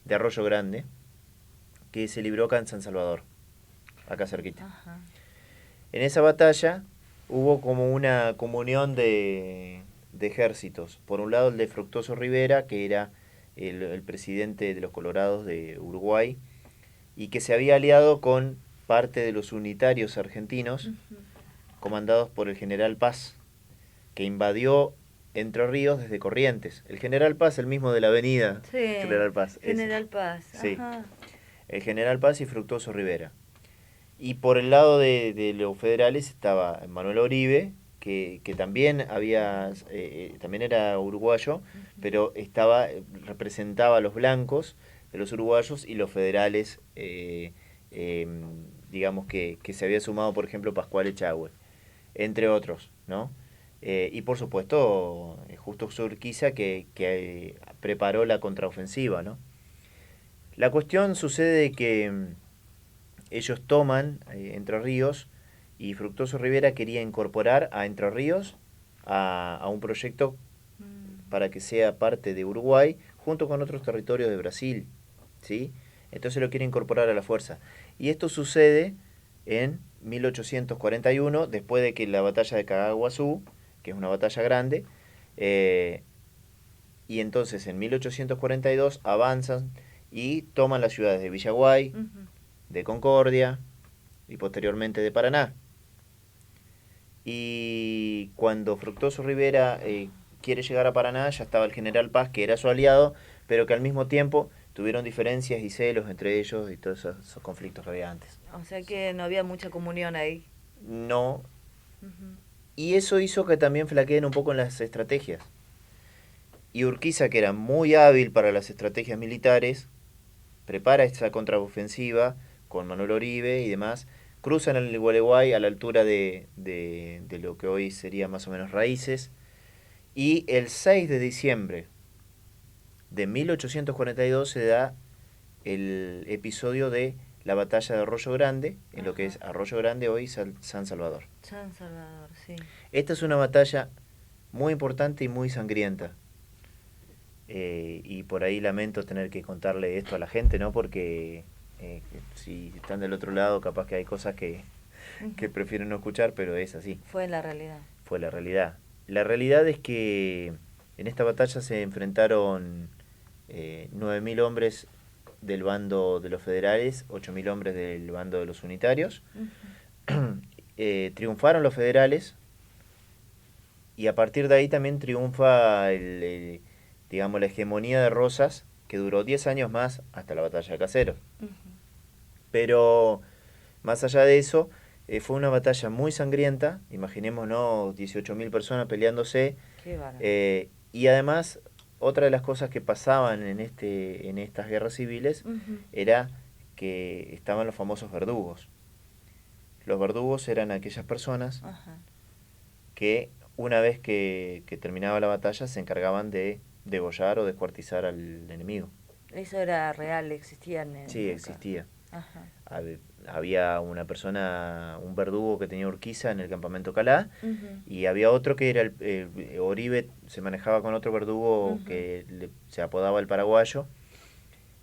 Arroyo Grande, que se libró acá en San Salvador, acá cerquita. Ajá. En esa batalla hubo como una comunión de ejércitos. Por un lado el de Fructuoso Rivera, que era el presidente de los Colorados de Uruguay, y que se había aliado con parte de los unitarios argentinos, comandados por el general Paz, que invadió Entre Ríos desde Corrientes. El general Paz, el mismo de la avenida. Sí, General Paz. General Paz. Sí. Ajá. El general Paz y Fructuoso Rivera. Y por el lado de los federales estaba Manuel Oribe, que también también era uruguayo, pero representaba a los blancos de los uruguayos y los federales, digamos que se había sumado, por ejemplo, Pascual Echagüe, entre otros, ¿no? Y por supuesto, Justo Urquiza, que preparó la contraofensiva, ¿no? La cuestión sucede que ellos toman Entre Ríos, y Fructuoso Rivera quería incorporar a Entre Ríos a un proyecto para que sea parte de Uruguay, junto con otros territorios de Brasil, ¿sí? Entonces lo quiere incorporar a la fuerza. Y esto sucede en 1841, después de que la batalla de Caaguazú, que es una batalla grande, y entonces en 1842 avanzan y toman las ciudades de Villaguay, de Concordia y posteriormente de Paraná. Y cuando Fructuoso Rivera quiere llegar a Paraná, ya estaba el general Paz, que era su aliado, pero que al mismo tiempo tuvieron diferencias y celos entre ellos y todos esos conflictos que había antes. O sea que no había mucha comunión ahí. No, Ujú. y eso hizo que también flaqueen un poco en las estrategias. Y Urquiza, que era muy hábil para las estrategias militares, prepara esta contraofensiva con Manuel Oribe y demás, cruzan el Gualeguay a la altura de lo que hoy sería más o menos Raíces, y el 6 de diciembre de 1842 se da el episodio de la batalla de Arroyo Grande, en lo que es Arroyo Grande, hoy San Salvador. San Salvador, sí. Esta es una batalla muy importante y muy sangrienta. Y por ahí lamento tener que contarle esto a la gente, ¿no? Porque si están del otro lado, capaz que hay cosas que prefieren no escuchar, pero es así. Fue la realidad. Fue la realidad. La realidad es que en esta batalla se enfrentaron 9.000 hombres del bando de los federales, 8.000 hombres del bando de los unitarios. Triunfaron los federales y a partir de ahí también triunfa digamos, la hegemonía de Rosas, que duró 10 años más hasta la batalla de Caseros. Pero más allá de eso, fue una batalla muy sangrienta, imaginémonos 18.000 personas peleándose. Qué bárbaro. Y además, otra de las cosas que pasaban en estas guerras civiles era que estaban los famosos verdugos. Los verdugos eran aquellas personas que una vez que terminaba la batalla se encargaban de degollar o descuartizar al enemigo. Eso era real, existía. Sí, existía. Ajá. Había una persona, un verdugo que tenía Urquiza en el campamento Calá, y había otro que era Oribe, se manejaba con otro verdugo que se apodaba el paraguayo,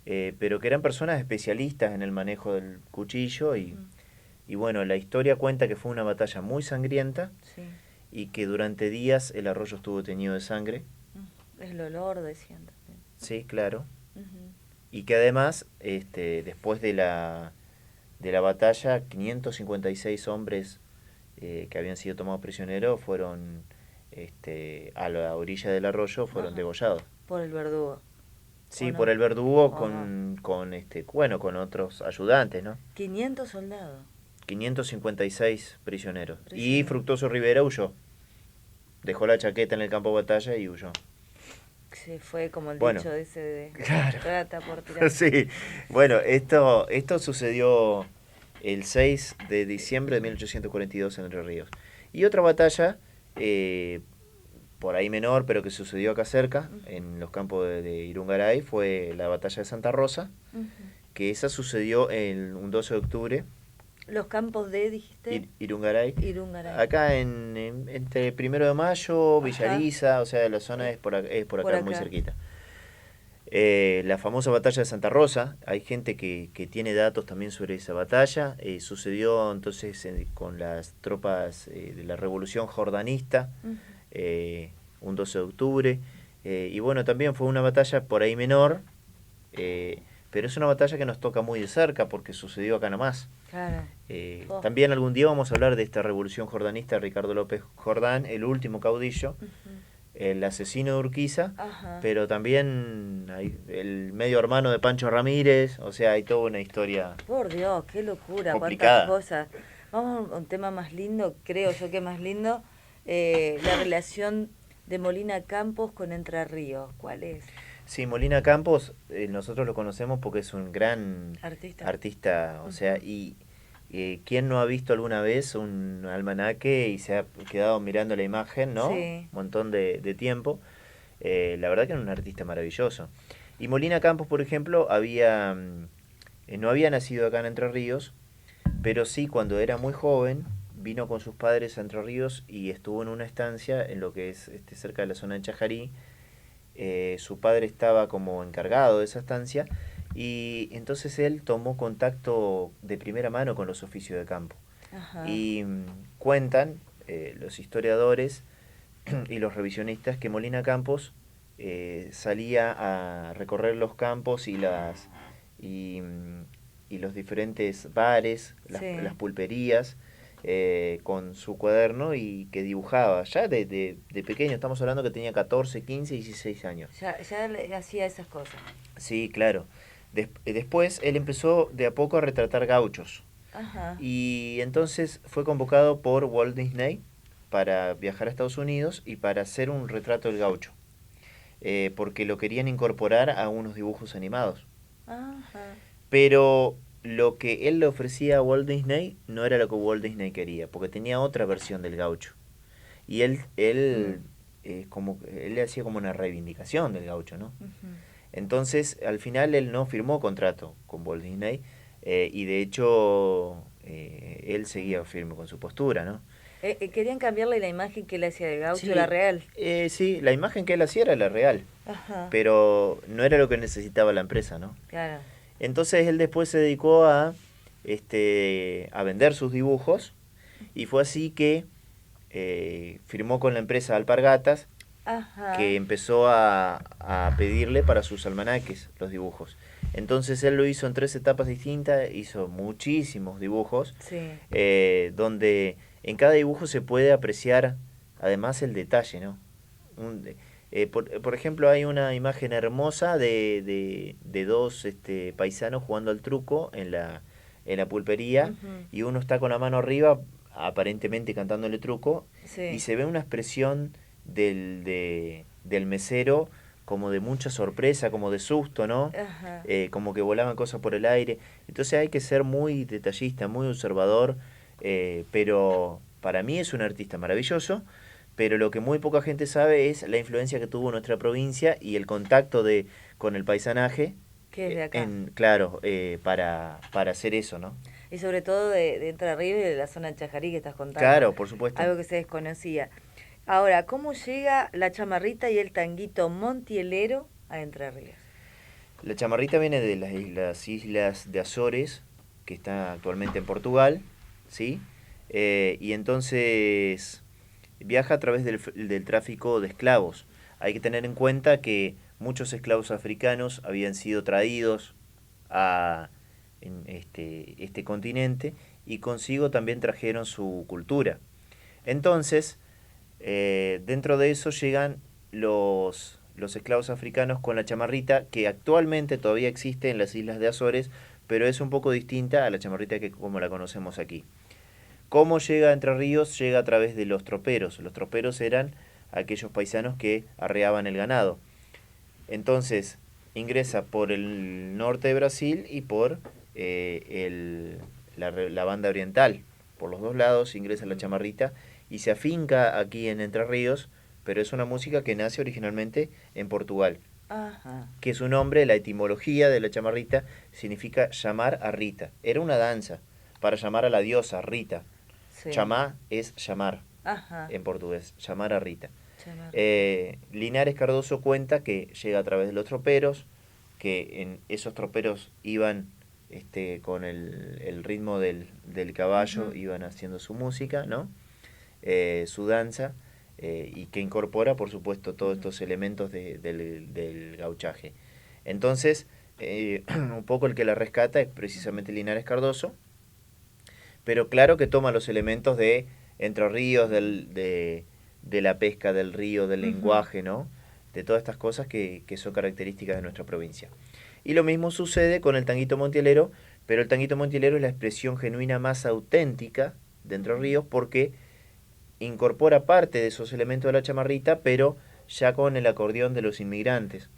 pero que eran personas especialistas en el manejo del cuchillo, y bueno, la historia cuenta que fue una batalla muy sangrienta, Sí. y que durante días el arroyo estuvo teñido de sangre. El olor, decían también. Sí, claro. Y que además, después de la batalla, 556 hombres que habían sido tomados prisioneros fueron a la orilla del arroyo, fueron degollados. Por el verdugo. Sí, no? por el verdugo con otros ayudantes, ¿no? 500 soldados. 556 prisioneros. Y Fructuoso Rivera huyó. Dejó la chaqueta en el campo de batalla y huyó. Se fue como el Bueno, dicho ese de claro. trata por tirar. Sí, bueno, esto sucedió el 6 de diciembre de 1842 en Entre Ríos. Y otra batalla, por ahí menor, pero que sucedió acá cerca, en los campos de Irungaray, fue la batalla de Santa Rosa, que esa sucedió un 12 de octubre. Los campos de, dijiste. Irungaray. Irungaray. Acá entre 1 de Mayo, Villariza, o sea, la zona es por acá, muy cerquita. La famosa batalla de Santa Rosa, hay gente que tiene datos también sobre esa batalla. Sucedió entonces con las tropas de la Revolución Jordanista, un 12 de octubre. Y bueno, también fue una batalla por ahí menor, pero es una batalla que nos toca muy de cerca porque sucedió acá nomás. Claro. También algún día vamos a hablar de esta revolución jordanista, Ricardo López Jordán, el último caudillo, el asesino de Urquiza, pero también hay el medio hermano de Pancho Ramírez, o sea, hay toda una historia. Por Dios, qué locura, complicada. cuántas cosas. Vamos a un tema más lindo, creo yo que más lindo, la relación de Molina Campos con Entre Ríos, ¿cuál es? Sí, Molina Campos, nosotros lo conocemos porque es un gran artista, o sea, y ¿quién no ha visto alguna vez un almanaque y se ha quedado mirando la imagen, ¿no? Sí. Un montón de tiempo. La verdad que era un artista maravilloso. Y Molina Campos, por ejemplo, no había nacido acá en Entre Ríos, pero sí cuando era muy joven vino con sus padres a Entre Ríos y estuvo en una estancia en lo que es cerca de la zona de Chajarí. Su padre estaba como encargado de esa estancia y entonces él tomó contacto de primera mano con los oficios de campo. Y cuentan los historiadores y los revisionistas que Molina Campos salía a recorrer los campos y los diferentes bares, las pulperías, con su cuaderno y que dibujaba, ya de pequeño, estamos hablando que tenía 14, 15, 16 años. Ya hacía esas cosas. Sí, claro. Después él empezó de a poco a retratar gauchos. Ajá. Y entonces fue convocado por Walt Disney para viajar a Estados Unidos y para hacer un retrato del gaucho. Porque lo querían incorporar a unos dibujos animados. Ajá. Pero lo que él le ofrecía a Walt Disney no era lo que Walt Disney quería, porque tenía otra versión del gaucho. Y él le hacía como una reivindicación del gaucho, ¿no? Uh-huh. Entonces, al final él no firmó contrato con Walt Disney y de hecho él seguía firme con su postura, ¿no? Querían cambiarle la imagen que él hacía del gaucho, Sí, la real. Sí, la imagen que él hacía era la real, Ajá. pero no era lo que necesitaba la empresa, ¿no? Claro. Entonces él después se dedicó a vender sus dibujos y fue así que firmó con la empresa Alpargatas, Ajá. que empezó a pedirle para sus almanaques los dibujos. Entonces él lo hizo en 3 etapas distintas, hizo muchísimos dibujos, Sí. Donde en cada dibujo se puede apreciar además el detalle, ¿no? Por ejemplo, hay una imagen hermosa de 2 paisanos jugando al truco en la pulpería, Uh-huh. y uno está con la mano arriba, aparentemente cantándole truco, Sí. y se ve una expresión del mesero como de mucha sorpresa, como de susto, ¿no? Ajá. Como que volaban cosas por el aire. Entonces hay que ser muy detallista, muy observador, pero para mí es un artista maravilloso, pero lo que muy poca gente sabe es la influencia que tuvo nuestra provincia y el contacto con el paisanaje, Que es de acá. para hacer eso, ¿no? Y sobre todo de Entre Ríos y de la zona de Chajarí que estás contando. Claro, por supuesto. Algo que se desconocía. Ahora, ¿cómo llega la chamarrita y el tanguito montielero a Entre Ríos? La chamarrita viene de las islas de Azores, que está actualmente en Portugal, ¿sí? Y entonces viaja a través del tráfico de esclavos. Hay que tener en cuenta que muchos esclavos africanos habían sido traídos a este continente y consigo también trajeron su cultura. Entonces, dentro de eso llegan los esclavos africanos con la chamarrita, que actualmente todavía existe en las islas de Azores, pero es un poco distinta a la chamarrita que como la conocemos aquí. ¿Cómo llega a Entre Ríos? Llega a través de los troperos. Los troperos eran aquellos paisanos que arreaban el ganado. Entonces, ingresa por el norte de Brasil y por la banda oriental. Por los dos lados ingresa la chamarrita y se afinca aquí en Entre Ríos, pero es una música que nace originalmente en Portugal. Ajá. Que su nombre, la etimología de la chamarrita, significa llamar a Rita. Era una danza para llamar a la diosa Rita. Sí. Chamá es llamar. Ajá. En portugués, llamar a Rita. Llamar. Linares Cardoso cuenta que llega a través de los troperos, que en esos troperos iban con el ritmo del caballo, Uh-huh. iban haciendo su música, ¿no? Su danza, y que incorpora, por supuesto, todos estos elementos del gauchaje. Entonces, un poco el que la rescata es precisamente Linares Cardoso, pero claro que toma los elementos de Entre Ríos, de la pesca del río, del lenguaje, ¿no? De todas estas cosas que son características de nuestra provincia. Y lo mismo sucede con el tanguito montielero, pero el tanguito montielero es la expresión genuina más auténtica de Entre Ríos porque incorpora parte de esos elementos de la chamarrita, pero ya con el acordeón de los inmigrantes.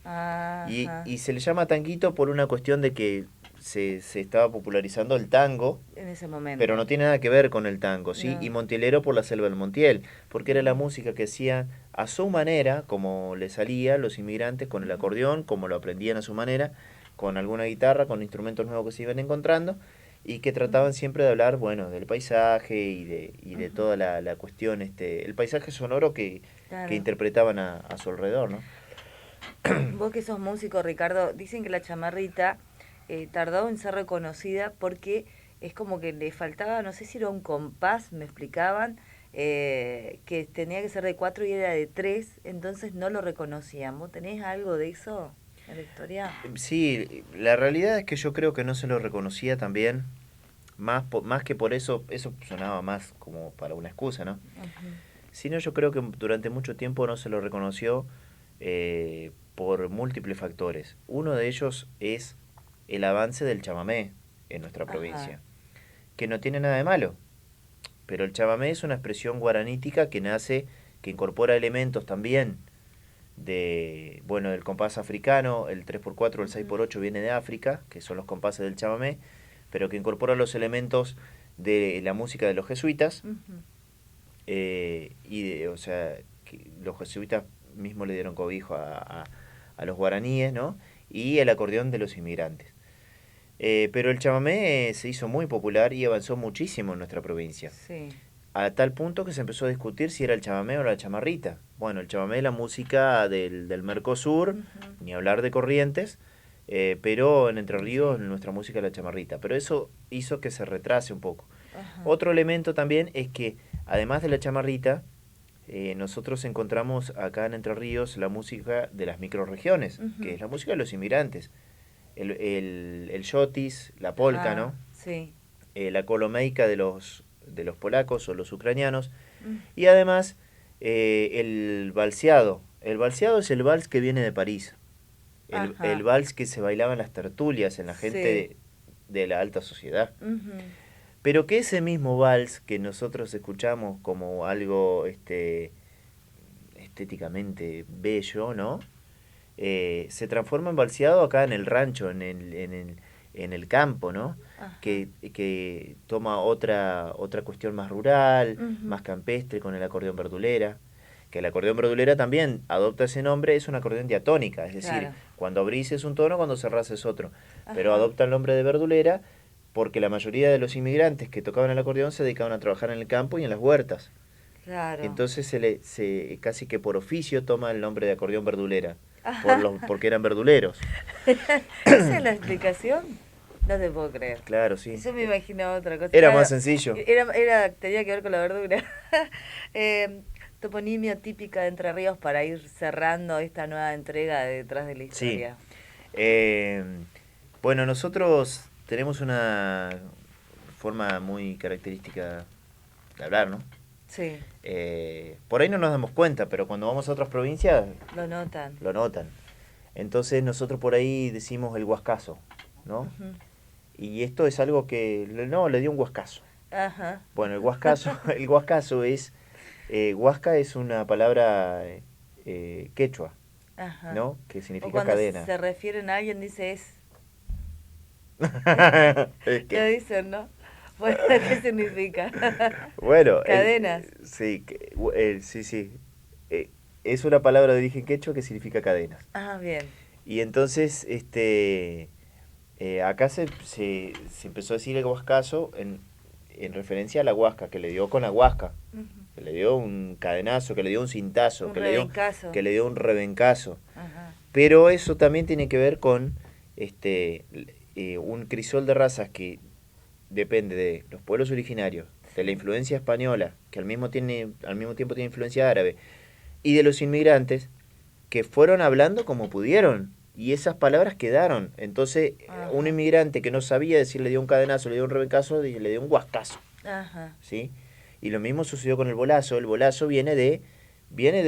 Y se le llama tanguito por una cuestión de que se estaba popularizando el tango en ese momento, pero no tiene nada que ver con el tango, ¿sí? No. Y montielero por la selva del Montiel, porque era la música que hacían a su manera, como le salía los inmigrantes con el acordeón, como lo aprendían a su manera, con alguna guitarra, con instrumentos nuevos que se iban encontrando, y que trataban siempre de hablar, bueno, del paisaje y de toda la cuestión, el paisaje sonoro que interpretaban a su alrededor, ¿no? Vos que sos músico, Ricardo, dicen que la chamarrita tardó en ser reconocida porque es como que le faltaba, no sé si era un compás, me explicaban, que tenía que ser de 4 y era de 3, entonces no lo reconocían. ¿Vos tenés algo de eso en la historia? Sí, la realidad es que yo creo que no se lo reconocía también, más que por eso sonaba más como para una excusa, ¿no? Sino yo creo que durante mucho tiempo no se lo reconoció por múltiples factores. Uno de ellos es el avance del chamamé en nuestra provincia, que no tiene nada de malo, pero el chamamé es una expresión guaranítica que incorpora elementos también del compás africano. El 3x4 o el 6x8 viene de África, que son los compases del chamamé, pero que incorpora los elementos de la música de los jesuitas. O sea, que los jesuitas mismos le dieron cobijo a los guaraníes, ¿no? Y el acordeón de los inmigrantes. Pero el chamamé se hizo muy popular y avanzó muchísimo en nuestra provincia. Sí. A tal punto que se empezó a discutir si era el chamamé o la chamarrita. Bueno, el chamamé es la música del Mercosur, ni hablar de Corrientes, pero en Entre Ríos nuestra música es la chamarrita. Pero eso hizo que se retrase un poco. Otro elemento también es que, además de la chamarrita, nosotros encontramos acá en Entre Ríos la música de las microrregiones, que es la música de los inmigrantes. El yotis, la polka, ¿no? Sí. La colomeica de los polacos o los ucranianos. Y además el valseado. El valseado es el vals que viene de París. El vals que se bailaba en las tertulias, en la gente de la alta sociedad. Pero que ese mismo vals que nosotros escuchamos como algo estéticamente bello, ¿no? Se transforma en valseado acá en el rancho, en el campo, ¿no? Que toma otra cuestión más rural, más campestre, con el acordeón verdulera. Que el acordeón verdulera también adopta ese nombre, es un acordeón diatónica, es decir, cuando abrís es un tono, cuando cerrás es otro. Pero adopta el nombre de verdulera porque la mayoría de los inmigrantes que tocaban el acordeón se dedicaban a trabajar en el campo y en las huertas. Entonces se casi que por oficio toma el nombre de acordeón verdulera, porque eran verduleros. ¿Esa es la explicación? No te puedo creer. Claro, sí. Yo me imaginaba otra cosa. Era más sencillo. Tenía que ver con la verdura. Toponimia típica de Entre Ríos para ir cerrando esta nueva entrega de Detrás de la Historia. Sí. Bueno, nosotros tenemos una forma muy característica de hablar, ¿no? Sí. Por ahí no nos damos cuenta, pero cuando vamos a otras provincias Lo notan. Entonces nosotros por ahí decimos el huascazo, ¿no? Y esto es algo que le dio un huascazo. Bueno, el huascazo es huasca es una palabra quechua, ¿no? Que significa cadena. Cuando se refieren a alguien dice es. Lo dicen, ¿no? Bueno, ¿qué significa? Bueno, cadenas. Sí. Es una palabra de origen quechua que significa cadenas. Bien. Y entonces, acá se empezó a decir el huascazo en referencia a la huasca, que le dio con la huasca, que le dio un cadenazo, que le dio un cintazo, que le dio un rebencazo. Pero eso también tiene que ver con un crisol de razas que depende de los pueblos originarios, de la influencia española, que al mismo tiempo tiene influencia árabe, y de los inmigrantes que fueron hablando como pudieron, y esas palabras quedaron. Entonces, un inmigrante que no sabía decir le dio un cadenazo, le dio un rebencazo, le dio un huascazo. ¿Sí? Y lo mismo sucedió con el bolazo. El bolazo viene de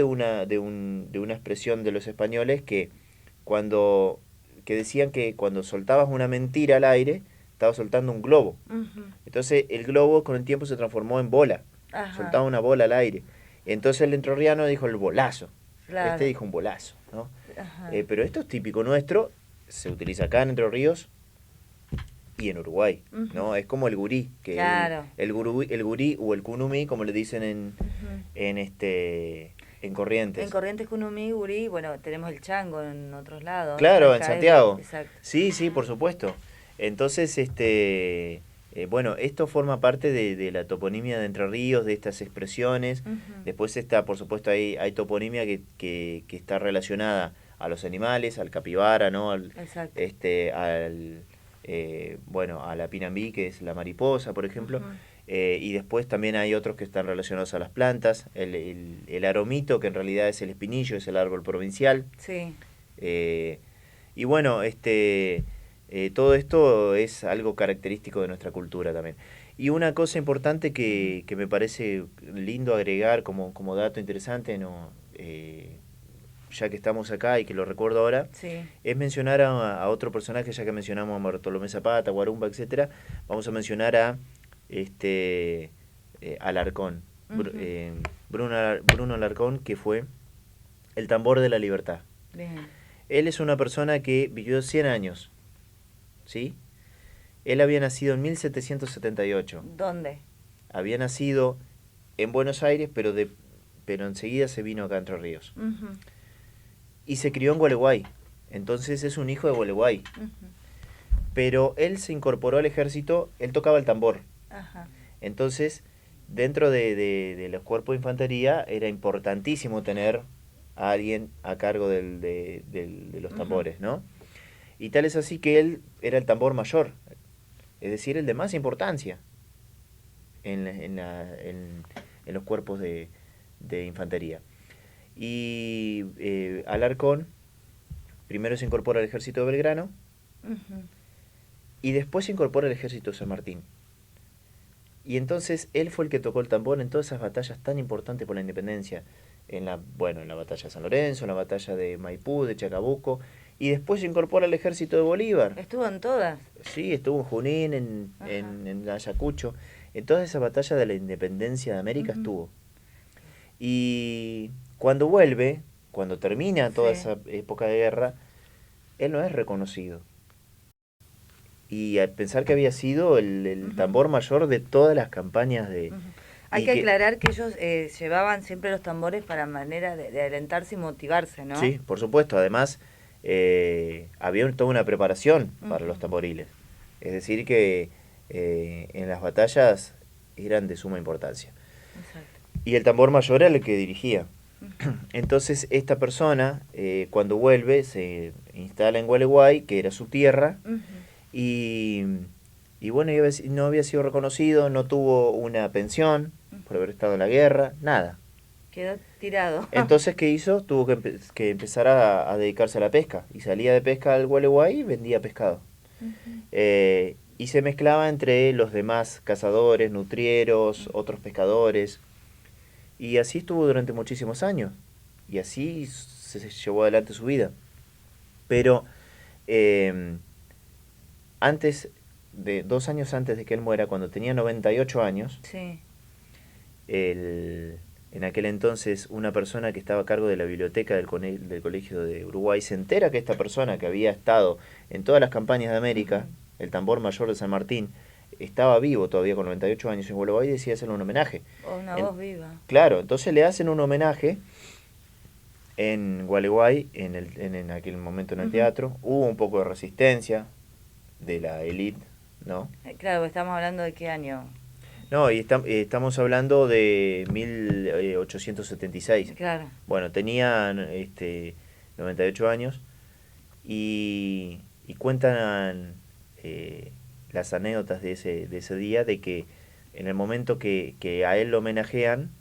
una expresión de los españoles que decían que cuando soltabas una mentira al aire, estabas soltando un globo. Entonces el globo con el tiempo se transformó en bola. Soltaba una bola al aire. Entonces el entrerriano dijo el bolazo. Este dijo un bolazo, ¿no? Pero esto es típico nuestro, se utiliza acá en Entre Ríos y en Uruguay, ¿no? Es como el gurí, que el gurí o el kunumí, como le dicen en Corrientes. En Corrientes, kunumí, gurí, bueno, tenemos el chango en otros lados. Claro, en Santiago. Exacto. Sí, por supuesto. Entonces, bueno, esto forma parte de la toponimia de Entre Ríos, de estas expresiones. Después está, por supuesto, hay toponimia que está relacionada a los animales, al capibara, ¿no? A la pinambí, que es la mariposa, por ejemplo. Y después también hay otros que están relacionados a las plantas. El aromito, que en realidad es el espinillo, es el árbol provincial. Sí. Y bueno, Todo esto es algo característico de nuestra cultura también. Y una cosa importante que me parece lindo agregar como dato interesante, ¿no? Ya que estamos acá y que lo recuerdo ahora, Sí. es mencionar a otro personaje, ya que mencionamos a Bartolomé Zapata, Guarumba, etcétera. Vamos a mencionar a Alarcón, Bruno Alarcón, que fue el tambor de la libertad. Bien. Él es una persona que vivió 100 años, ¿sí? Él había nacido en 1778. ¿Dónde? Había nacido en Buenos Aires, pero enseguida se vino acá a Entre Ríos. Ujú, Y se crió en Gualeguay. Entonces es un hijo de Gualeguay. ujú. Pero él se incorporó al ejército, él tocaba el tambor. Ajá. Entonces, dentro de los cuerpos de infantería, era importantísimo tener a alguien a cargo de los tambores, ¿no? Y tal es así que él era el tambor mayor, es decir, el de más importancia en los cuerpos de infantería. Y Alarcón primero se incorpora al ejército de Belgrano Ujú. y después se incorpora al ejército de San Martín. Y entonces él fue el que tocó el tambor en todas esas batallas tan importantes por la independencia, en la batalla de San Lorenzo, en la batalla de Maipú, de Chacabuco, y después se incorpora al ejército de Bolívar. ¿Estuvo en todas? Sí, estuvo en Junín, en Ayacucho, en todas esas batallas de la independencia de América estuvo. Y cuando vuelve, cuando termina toda esa época de guerra, él no es reconocido. Y al pensar que había sido el tambor mayor de todas las campañas de... Hay que aclarar que ellos llevaban siempre los tambores para manera de alentarse y motivarse, ¿no? Sí, por supuesto. Además, había toda una preparación para los tamboriles. Es decir, que en las batallas eran de suma importancia. Exacto. Y el tambor mayor era el que dirigía. Entonces, esta persona, cuando vuelve, se instala en Gualeguay, que era su tierra, y bueno, no había sido reconocido, no tuvo una pensión por haber estado en la guerra, nada. Quedó tirado. Entonces, ¿qué hizo? Tuvo que empezar a dedicarse a la pesca. Y salía de pesca al Gualeguay y vendía pescado. Y se mezclaba entre los demás cazadores, nutrieros, otros pescadores. Y así estuvo durante muchísimos años. Y así se llevó adelante su vida. Pero 2 años antes de que él muera, cuando tenía 98 años, Sí. en aquel entonces una persona que estaba a cargo de la biblioteca del Colegio de Uruguay se entera que esta persona que había estado en todas las campañas de América, el tambor mayor de San Martín, estaba vivo todavía con 98 años en Uruguay y decía hacerle un homenaje. O una voz viva. Claro, entonces le hacen un homenaje en Gualeguay, en aquel momento en el teatro. Hubo un poco de resistencia de la élite, ¿no? Claro, estamos hablando de qué año. No, y estamos hablando de 1876. Claro. Bueno, tenían 98 años y cuentan las anécdotas de ese día, de que en el momento que a él lo homenajean,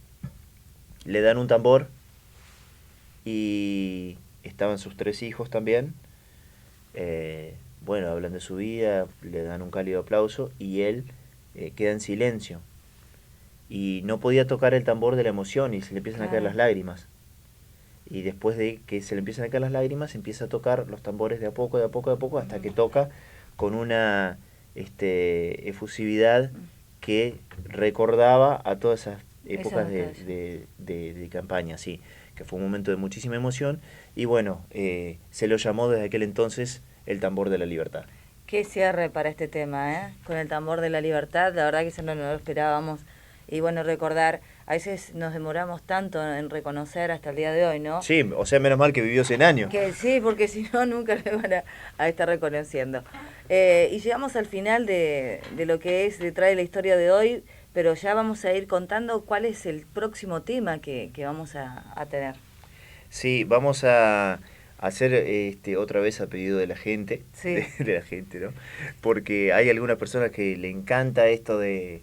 le dan un tambor y estaban sus 3 hijos también. Bueno, hablan de su vida, le dan un cálido aplauso y él queda en silencio. Y no podía tocar el tambor de la emoción y se le empiezan a caer las lágrimas. Y después de que se le empiezan a caer las lágrimas, empieza a tocar los tambores de a poco, hasta que toca con una efusividad que recordaba a todas esas épocas de campaña, sí, que fue un momento de muchísima emoción. Y bueno, se lo llamó desde aquel entonces el tambor de la libertad. Qué cierre para este tema, ¿eh? Con el tambor de la libertad, la verdad que eso no lo esperábamos. Y bueno, recordar, a veces nos demoramos tanto en reconocer hasta el día de hoy, ¿no? Sí, o sea, menos mal que vivió 100 años. Que sí, porque si no, nunca le van a estar reconociendo. Y llegamos al final de lo que es detrás de la historia de hoy, pero ya vamos a ir contando cuál es el próximo tema que vamos a tener. Sí, vamos a hacer otra vez a pedido de la gente, Sí. de la gente, ¿no? Porque hay algunas personas que le encanta esto de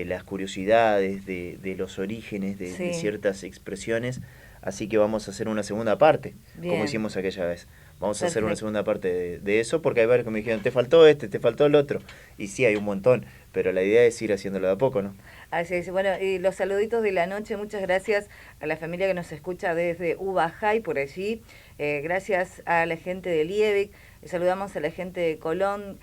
las curiosidades, de los orígenes de ciertas expresiones. así que vamos a hacer una segunda parte, Bien. como hicimos aquella vez. Vamos a hacer una Perfecto. segunda parte de eso, porque hay varios que me dijeron, te faltó este, te faltó el otro. Y sí, hay un montón, pero la idea es ir haciéndolo de a poco, ¿no? Así es. Bueno, y los saluditos de la noche, muchas gracias a la familia que nos escucha desde Ubajay, por allí. Gracias a la gente de Liebig, saludamos a la gente de Colón,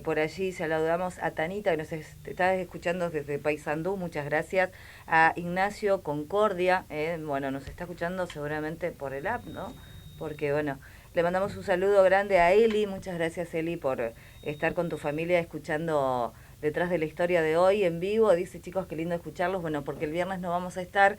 por allí saludamos a Tanita que nos está escuchando desde Paysandú, muchas gracias. A Ignacio Concordia, bueno, nos está escuchando seguramente por el app, ¿no? Porque bueno, le mandamos un saludo grande a Eli, muchas gracias Eli por estar con tu familia escuchando Detrás de la Historia de hoy en vivo. Dice, chicos, qué lindo escucharlos, bueno, porque el viernes no vamos a estar,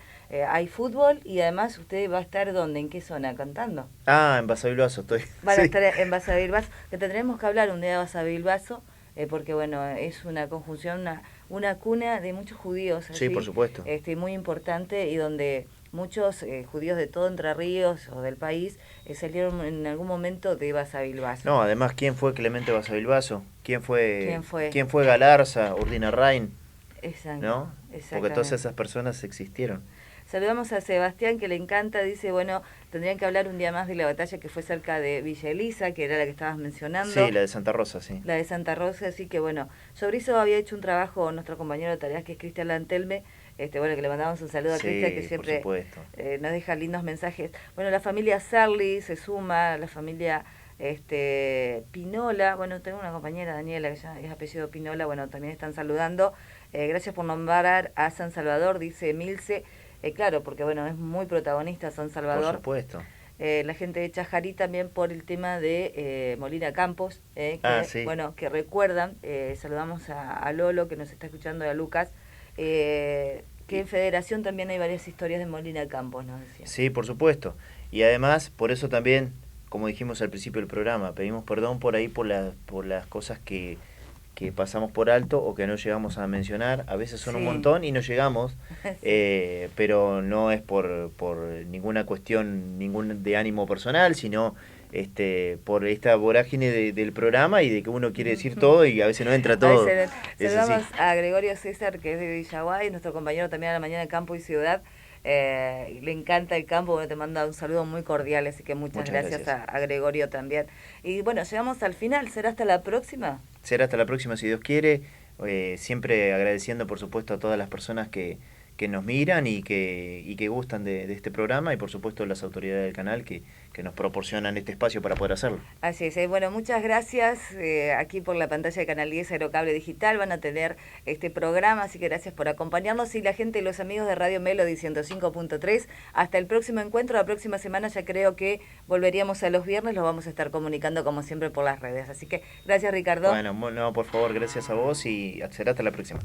hay fútbol y además usted va a estar, ¿dónde? ¿En qué zona? ¿Cantando? Ah, en Basavilbaso estoy. Van Sí. a estar en Basavilbaso, que tendremos que hablar un día de Basavilbaso, porque bueno, es una conjunción, una cuna de muchos judíos. Sí, allí, por supuesto. Muy importante y donde muchos judíos de todo Entre Ríos o del país salieron en algún momento de Basavilbaso. No, además, ¿quién fue Clemente Basavilbaso? ¿Quién fue ¿Quién fue? Galarza, Urdina Rain? Exacto, ¿No? Porque exactamente. todas esas personas existieron. Saludamos a Sebastián, que le encanta, dice, bueno, tendrían que hablar un día más de la batalla que fue cerca de Villa Elisa, que era la que estabas mencionando. Sí, la de Santa Rosa, sí. La de Santa Rosa, así que bueno, sobre eso había hecho un trabajo nuestro compañero de tareas, que es Cristian Lantelme, bueno, que le mandamos un saludo a Sí, Cristian, que siempre por supuesto. nos deja lindos mensajes. Bueno, la familia Sarli se suma, la familia Pinola, bueno, tengo una compañera, Daniela, que ya es apellido Pinola, bueno, también están saludando. Gracias por nombrar a San Salvador, dice Milce. Claro, porque bueno, es muy protagonista San Salvador. Por supuesto. La gente de Chajarí también por el tema de Molina Campos, que, Sí. bueno, que recuerdan, saludamos a Lolo que nos está escuchando y a Lucas, que en Federación también hay varias historias de Molina Campos, nos decía. Sí, por supuesto. Y además, por eso también, como dijimos al principio del programa, pedimos perdón por ahí por las cosas que pasamos por alto o que no llegamos a mencionar. A veces son un montón y no llegamos, pero no es por ninguna cuestión de ánimo personal, sino por esta vorágine del programa y de que uno quiere decir todo y a veces no entra todo. Saludamos a Gregorio César, que es de Villaguay, nuestro compañero también a la mañana de Campo y Ciudad. Le encanta el campo, bueno, te manda un saludo muy cordial, así que muchas gracias. A Gregorio también. Y bueno, llegamos al final, ¿será hasta la próxima? Será hasta la próxima, si Dios quiere, siempre agradeciendo por supuesto a todas las personas que nos miran y que gustan de este programa y por supuesto las autoridades del canal que nos proporcionan este espacio para poder hacerlo. Así es, bueno, muchas gracias. Aquí por la pantalla de Canal 10 Aerocable Digital van a tener este programa, así que gracias por acompañarnos y la gente y los amigos de Radio Melody 105.3. Hasta el próximo encuentro, la próxima semana ya creo que volveríamos a los viernes, los vamos a estar comunicando como siempre por las redes. Así que gracias, Ricardo. Bueno, no, por favor, gracias a vos y será hasta la próxima.